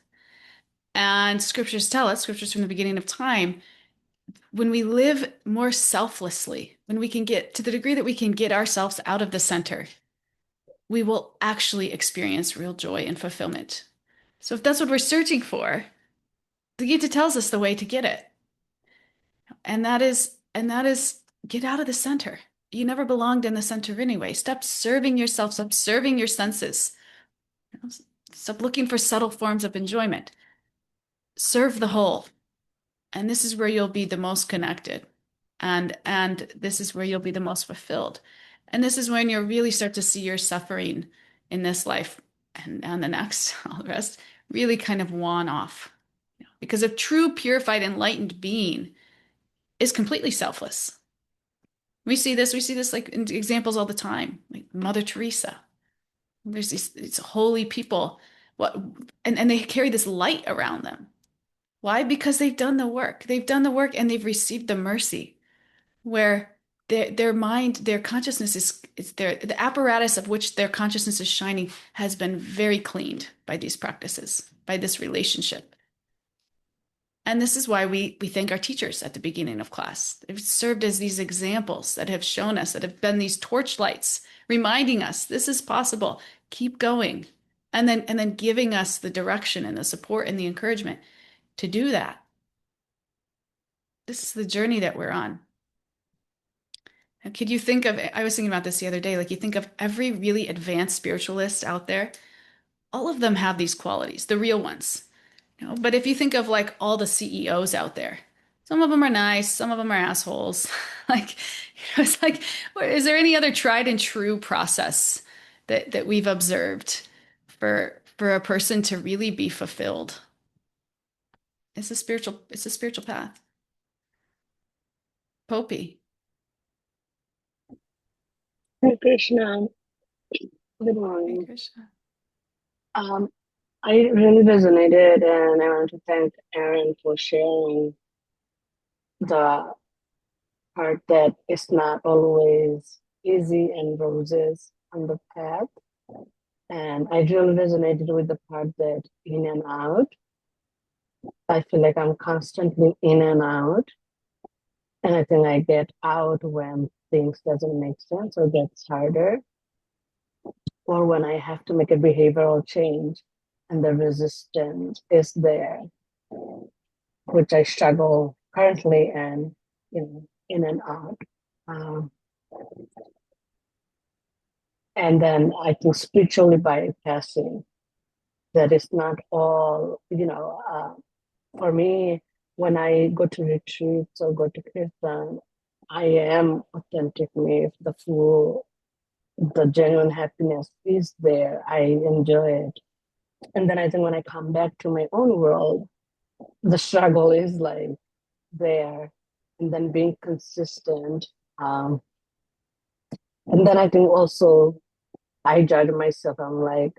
Speaker 1: And scriptures tell us, scriptures from the beginning of time, when we live more selflessly, when we can get to the degree that we can get ourselves out of the center, we will actually experience real joy and fulfillment. So if that's what we're searching for, the Gita tells us the way to get it. And that is get out of the center. You never belonged in the center anyway. Stop serving yourself, stop serving your senses. Stop looking for subtle forms of enjoyment. Serve the whole. And this is where you'll be the most connected. And this is where you'll be the most fulfilled. And this is when you'll really start to see your suffering in this life and the next, all the rest, really kind of wan off. Because a true, purified, enlightened being is completely selfless. We see this like in examples all the time, like Mother Teresa. There's these holy people, what, and they carry this light around them. Why? Because they've done the work. They've done the work and they've received the mercy where their mind, their consciousness is the apparatus of which their consciousness is shining has been very cleaned by these practices, by this relationship. And this is why we thank our teachers at the beginning of class. They've served as these examples that have shown us, that have been these torch lights, reminding us this is possible. Keep going. And then giving us the direction and the support and the encouragement to do that. This is the journey that we're on. And could you think of, I was thinking about this the other day, like you think of every really advanced spiritualist out there, all of them have these qualities, the real ones. But if you think of like all the CEOs out there, some of them are nice, some of them are assholes. Like, it's like, is there any other tried and true process that we've observed for a person to really be fulfilled? It's a spiritual path. Popey.
Speaker 7: Hare Krishna. Good
Speaker 1: Hare
Speaker 7: morning.
Speaker 1: Krishna.
Speaker 7: Um, I really resonated, and I want to thank Aaron for sharing the part that it's not always easy and roses on the path. And I really resonated with the part that in and out. I feel like I'm constantly in and out. And I think I get out when things doesn't make sense or gets harder, or when I have to make a behavioral change and the resistance is there, which I struggle currently and in and out. Um, and then I think spiritually bypassing that is not all, for me, when I go to retreats or go to kirtan, I am authentic me. If the genuine happiness is there, I enjoy it. And then I think when I come back to my own world, the struggle is like there, and then being consistent. And then I think also I judge myself. I'm like,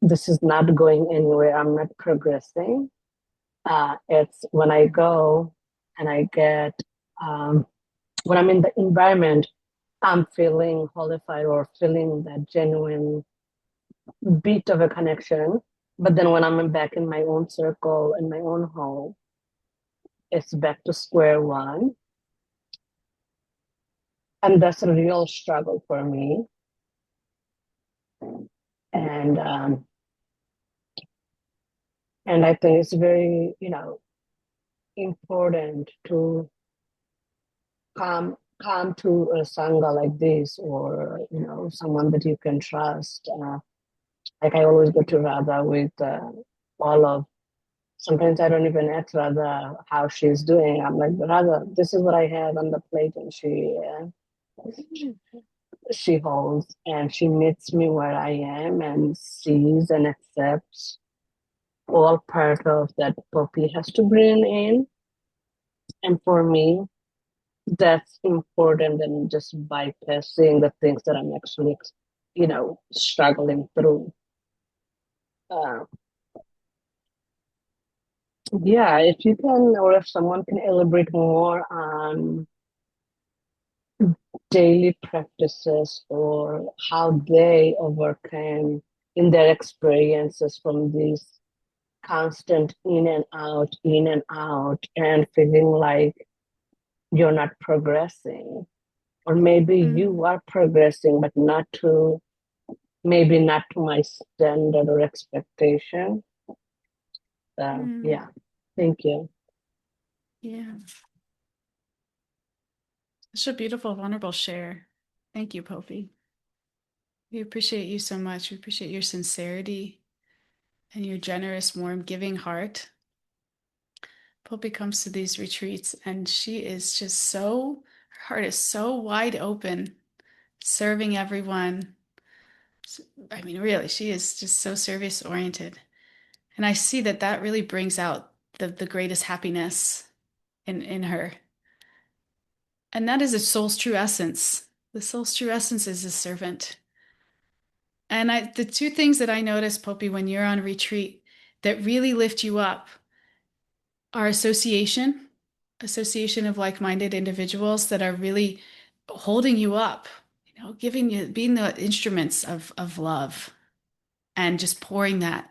Speaker 7: this is not going anywhere. I'm not progressing. It's when I go and I get, when I'm in the environment, I'm feeling holified or feeling that genuine bit of a connection. But then when I'm back in my own circle, in my own home, it's back to square one. And that's a real struggle for me. And I think it's very, important to come to a sangha like this, or someone that you can trust. Like I always go to Radha with all of. Sometimes I don't even ask Radha how she's doing. I'm like, Radha, this is what I have on the plate, and she holds and she meets me where I am and sees and accepts all part of that puppy has to bring in. And for me, that's important than just bypassing the things that I'm actually, struggling through. Uh, yeah, if you can, or if someone can elaborate more on daily practices or how they overcame in their experiences from these constant in and out, and feeling like you're not progressing, or maybe you are progressing, but maybe not to my standard or expectation. Yeah, thank you.
Speaker 1: Yeah. Such a beautiful, vulnerable share. Thank you, Poppy. We appreciate you so much. We appreciate your sincerity and your generous, warm, giving heart. Poppy comes to these retreats and she is just her heart is so wide open, serving everyone. I mean, really, she is just so service oriented. And I see that really brings out the greatest happiness in her. And that is a soul's true essence. The soul's true essence is a servant. And the two things that I notice, Poppy, when you're on retreat that really lift you up are association of like-minded individuals that are really holding you up, giving you, being the instruments of love and just pouring that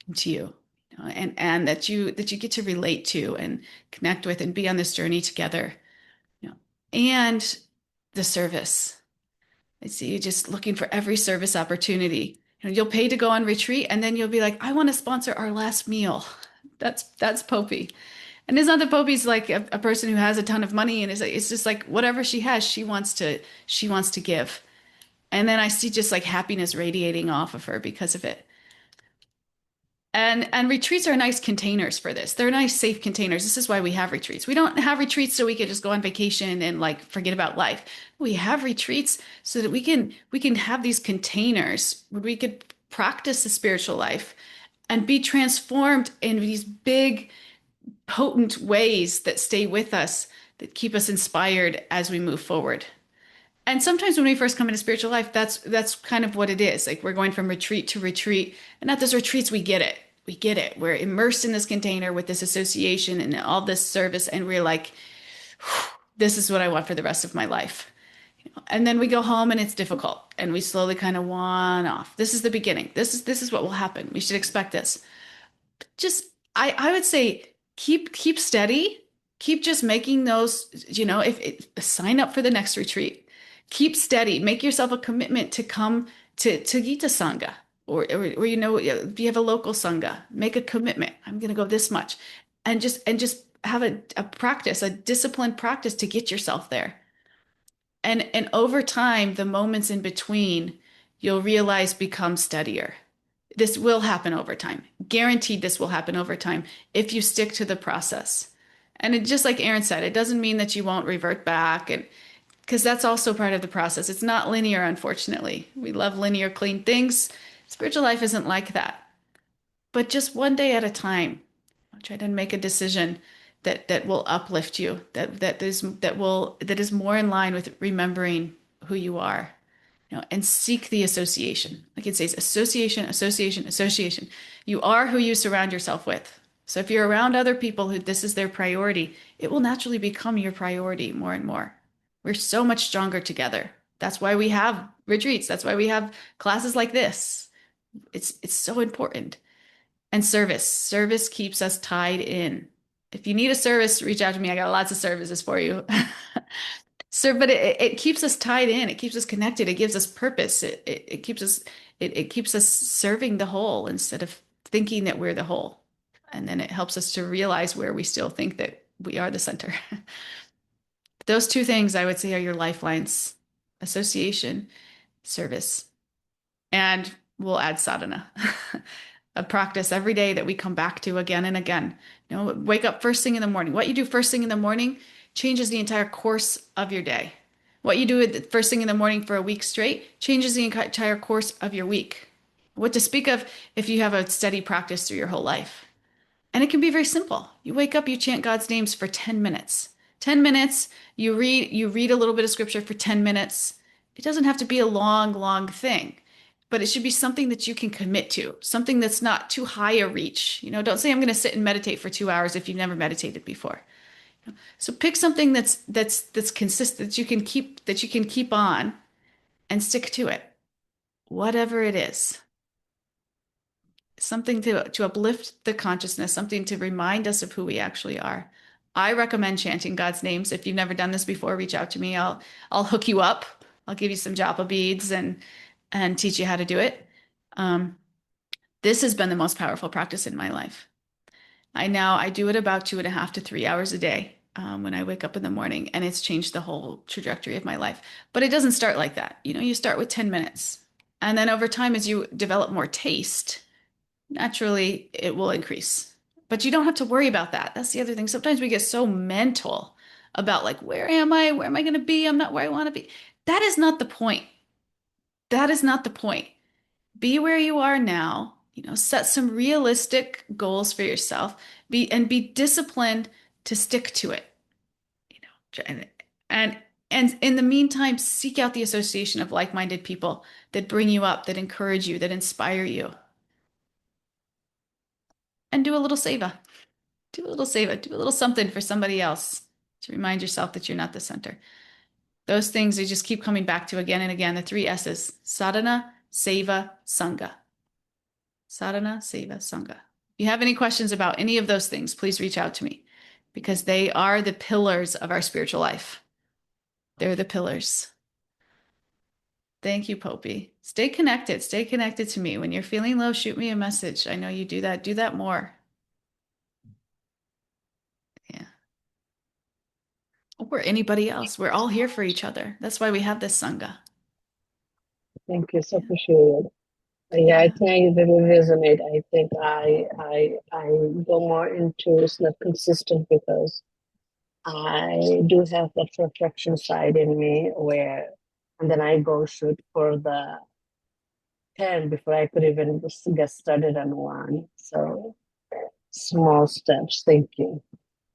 Speaker 1: into you, and that you get to relate to and connect with and be on this journey together, and the service. I see you just looking for every service opportunity. You'll pay to go on retreat, and then you'll be like, I want to sponsor our last meal. That's Poppy. And it's not that Poppy's like a person who has a ton of money, and it's just like whatever she has, she wants to give. And then I see just like happiness radiating off of her because of it. And retreats are nice containers for this. They're nice, safe containers. This is why we have retreats. We don't have retreats so we can just go on vacation and like forget about life. We have retreats so that we can have these containers where we could practice the spiritual life and be transformed in these big, potent ways that stay with us, that keep us inspired as we move forward. And sometimes when we first come into spiritual life, that's kind of what it is. Like we're going from retreat to retreat. And at those retreats, we get it. We get it. We're immersed in this container with this association and all this service. And we're like, this is what I want for the rest of my life. And then we go home and it's difficult. And we slowly kind of one off. This is the beginning. This is what will happen. We should expect this. Just I would say keep steady. Keep just making those, if sign up for the next retreat. Keep steady. Make yourself a commitment to come to Gita Sangha, or if you have a local Sangha, make a commitment. I'm going to go this much, and just have a practice, a disciplined practice to get yourself there. And over time, the moments in between, you'll realize become steadier. This will happen over time. Guaranteed, this will happen over time if you stick to the process. And just like Aaron said, it doesn't mean that you won't revert back, and because that's also part of the process. It's not linear, unfortunately. We love linear, clean things. Spiritual life isn't like that. But just one day at a time, try to make a decision that will uplift you, that is more in line with remembering who you are, and seek the association. Like it says, association, association, association. You are who you surround yourself with. So if you're around other people who this is their priority, it will naturally become your priority more and more. We're so much stronger together. That's why we have retreats. That's why we have classes like this. It's so important. And service keeps us tied in. If you need a service, reach out to me. I got lots of services for you. But it keeps us tied in. It keeps us connected. It gives us purpose. It keeps us serving the whole instead of thinking that we're the whole. And then it helps us to realize where we still think that we are the center. Those two things I would say are your lifelines: association, service, and we'll add sadhana, a practice every day that we come back to again and again. Wake up first thing in the morning. What you do first thing in the morning changes the entire course of your day. What you do first thing in the morning for a week straight changes the entire course of your week. What to speak of if you have a steady practice through your whole life. And it can be very simple. You wake up, you chant God's names for 10 minutes. 10 minutes, you read a little bit of scripture for 10 minutes. It doesn't have to be a long, long thing, but it should be something that you can commit to, something that's not too high a reach. Don't say I'm going to sit and meditate for 2 hours if you've never meditated before. So pick something that's consistent, that you can keep on and stick to it, whatever it is. Something to uplift the consciousness, something to remind us of who we actually are. I recommend chanting God's names. If you've never done this before, reach out to me. I'll hook you up. I'll give you some japa beads and teach you how to do it. This has been the most powerful practice in my life. I do it about 2.5 to 3 hours a day when I wake up in the morning, and it's changed the whole trajectory of my life. But it doesn't start like that. You start with 10 minutes. And then over time, as you develop more taste, naturally it will increase. But you don't have to worry about that. That's the other thing. Sometimes we get so mental about like, where am I? Where am I going to be? I'm not where I want to be. That is not the point. That is not the point. Be where you are now. Set some realistic goals for yourself. Be disciplined to stick to it. And in the meantime, seek out the association of like-minded people that bring you up, that encourage you, that inspire you. And do a little seva. Do a little seva. Do a little something for somebody else to remind yourself that you're not the center. Those things you just keep coming back to again and again. The 3 S's: sadhana, seva, sangha. Sadhana, seva, sangha. If you have any questions about any of those things, please reach out to me, because they are the pillars of our spiritual life. They're the pillars. Thank you, Popey. Stay connected. Stay connected to me. When you're feeling low, shoot me a message. I know you do that. Do that more. Yeah. Or anybody else. We're all here for each other. That's why we have this Sangha.
Speaker 7: Thank you. So appreciate it. Yeah, I think I really resonate. I think I go more into it's not consistent because I do have that perfection side in me and then I go shoot for the 10 before I could even just get started on 1. So small steps. Thank you.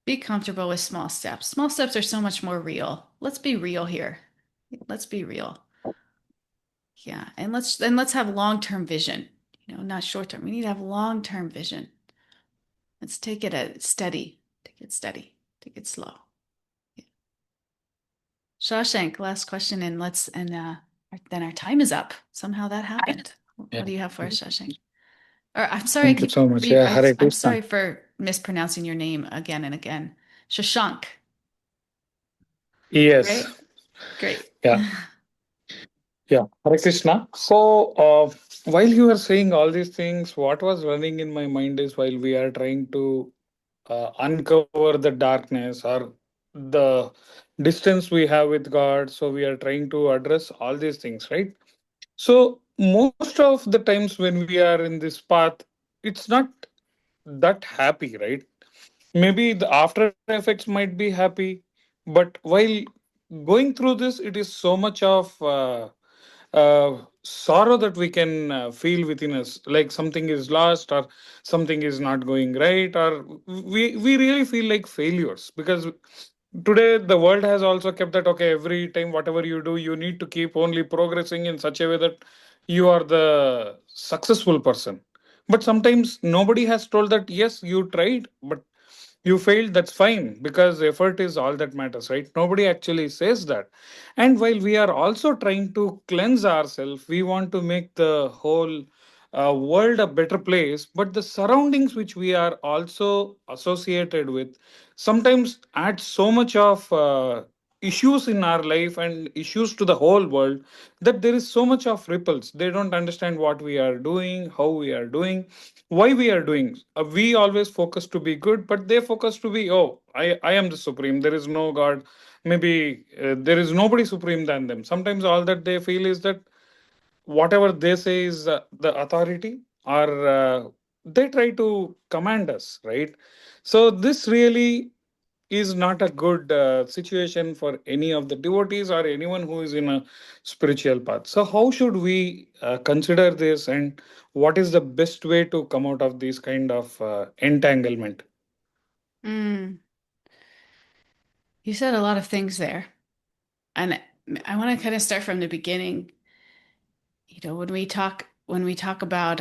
Speaker 1: Be comfortable with small steps. Small steps are so much more real. Let's be real here. Let's be real. Yeah, and let's have long-term vision, not short-term. We need to have long-term vision. Let's take it steady, take it slow. Yeah. Shawshank, last question, and then our time is up. Somehow that happened.
Speaker 8: Yeah.
Speaker 1: What do you have for us, Shawshank? Or I'm sorry,
Speaker 8: Thank you so much. Yeah, Hare
Speaker 1: I'm
Speaker 8: Krishna.
Speaker 1: sorry for mispronouncing your name again and again. Shashank,
Speaker 8: Yes.
Speaker 1: right? Great.
Speaker 8: Yeah. Yeah. Hare Krishna. So, while you were saying all these things, what was running in my mind is while we are trying to uncover the darkness or the distance we have with God, so we are trying to address all these things, right? So, most of the times when we are in this path, it's not that happy, right? Maybe the after effects might be happy, but while going through this, it is so much of sorrow that we can feel within us, like something is lost or something is not going right, or we really feel like failures, because today the world has also kept that okay, every time whatever you do, you need to keep only progressing in such a way that you are the successful person. But sometimes nobody has told that yes, you tried, but you failed, that's fine, because effort is all that matters, right? Nobody actually says that. And while we are also trying to cleanse ourselves, we want to make the whole world a better place, but the surroundings which we are also associated with sometimes add so much of issues in our life and issues to the whole world, that there is so much of ripples. They don't understand what we are doing, how we are doing, why we are doing. We always focus to be good, but they focus to be, oh, I am the supreme, there is no God, maybe there is nobody supreme than them. Sometimes all that they feel is that whatever they say is the authority, or they try to command us, right? So this really is not a good situation for any of the devotees or anyone who is in a spiritual path. So how should we consider this, and what is the best way to come out of this kind of entanglement?
Speaker 1: Mm, you said a lot of things there, and I want to kind of start from the beginning. When we talk about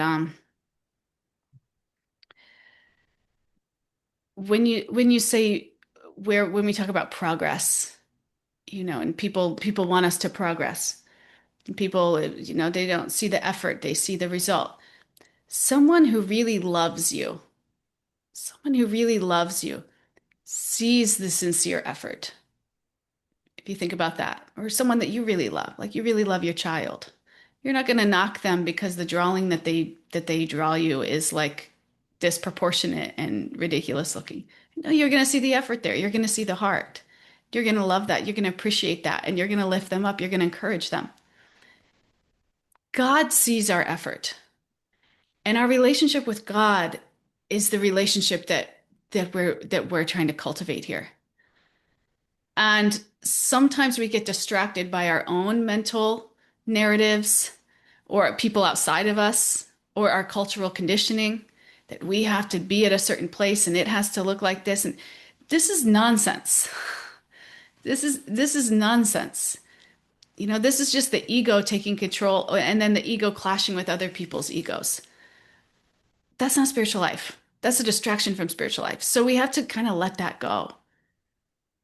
Speaker 1: when you say when we talk about progress, and people want us to progress. And people, they don't see the effort, they see the result. Someone who really loves you, someone who really loves you sees the sincere effort. If you think about that, or someone that you really love, like you really love your child, you're not going to knock them because the drawing that they draw you is like disproportionate and ridiculous looking. No, you're going to see the effort there. You're going to see the heart. You're going to love that. You're going to appreciate that, and you're going to lift them up. You're going to encourage them. God sees our effort, and our relationship with God is the relationship that we're trying to cultivate here. And sometimes we get distracted by our own mental narratives or people outside of us or our cultural conditioning that we have to be at a certain place and it has to look like this. And this is nonsense. This is nonsense. This is just the ego taking control and then the ego clashing with other people's egos. That's not spiritual life. That's a distraction from spiritual life. So we have to kind of let that go.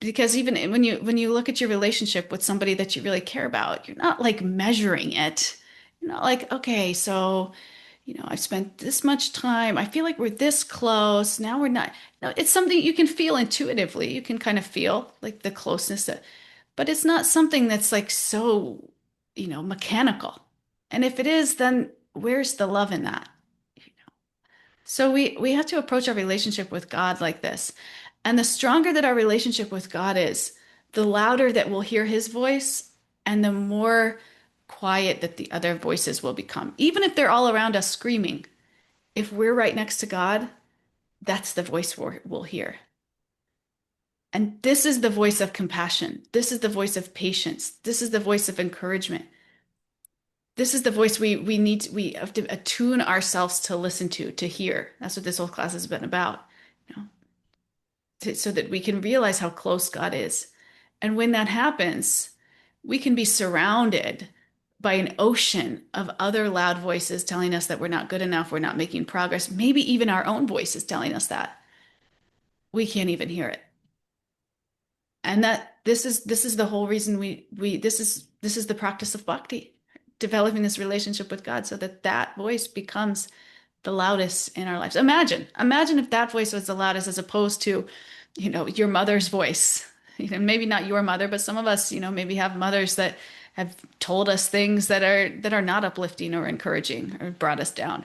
Speaker 1: Because even when you look at your relationship with somebody that you really care about, you're not like measuring it. You're not like, okay, so I've spent this much time. I feel like we're this close. Now we're not. No, it's something you can feel intuitively. You can kind of feel like the closeness but it's not something that's like so, mechanical. And if it is, then where's the love in that? So we have to approach our relationship with God like this. And the stronger that our relationship with God is, the louder that we'll hear his voice and the more quiet that the other voices will become. Even if they're all around us screaming, if we're right next to God, that's the voice we'll hear. And this is the voice of compassion. This is the voice of patience. This is the voice of encouragement. This is the voice we have to attune ourselves to listen to hear. That's what this whole class has been about, so that we can realize how close God is. And when that happens, we can be surrounded by an ocean of other loud voices telling us that we're not good enough, we're not making progress, maybe even our own voices telling us that. We can't even hear it. And that this is the whole reason this is the practice of bhakti, developing this relationship with God so that that voice becomes the loudest in our lives. Imagine if that voice was the loudest as opposed to, your mother's voice. Maybe not your mother, but some of us, maybe have mothers that have told us things that are not uplifting or encouraging or brought us down.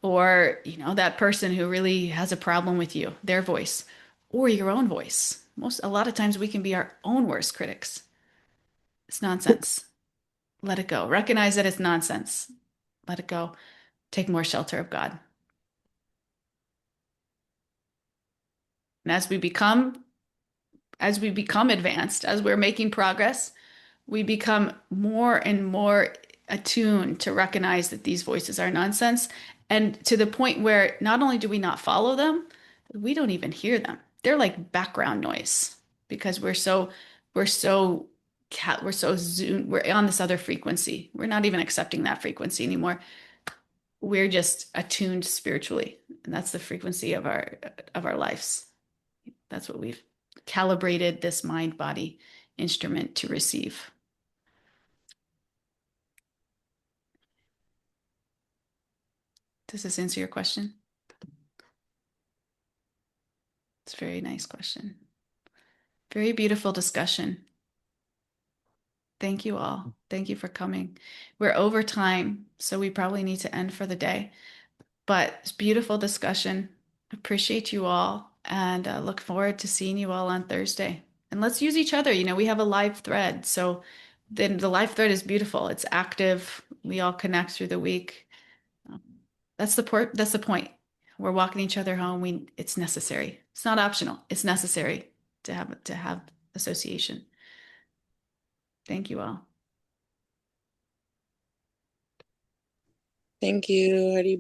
Speaker 1: Or, that person who really has a problem with you, their voice, or your own voice. A lot of times we can be our own worst critics. It's nonsense. Let it go. Recognize that it's nonsense. Let it go. Take more shelter of God. And as we become advanced, as we're making progress, we become more and more attuned to recognize that these voices are nonsense, and to the point where not only do we not follow them, we don't even hear them. They're like background noise because we're so zoomed, we're on this other frequency. We're not even accepting that frequency anymore. We're just attuned spiritually, and that's the frequency of our lives. That's what we've calibrated this mind-body instrument to receive. Does this answer your question? It's a very nice question. Very beautiful discussion. Thank you all. Thank you for coming. We're over time, so we probably need to end for the day. But it's beautiful discussion. Appreciate you all, and look forward to seeing you all on Thursday. And let's use each other. We have a live thread, so then the live thread is beautiful. It's active. We all connect through the week. That's the point. We're walking each other home. It's necessary. It's not optional. It's necessary to have association. Thank you all.
Speaker 6: Thank you.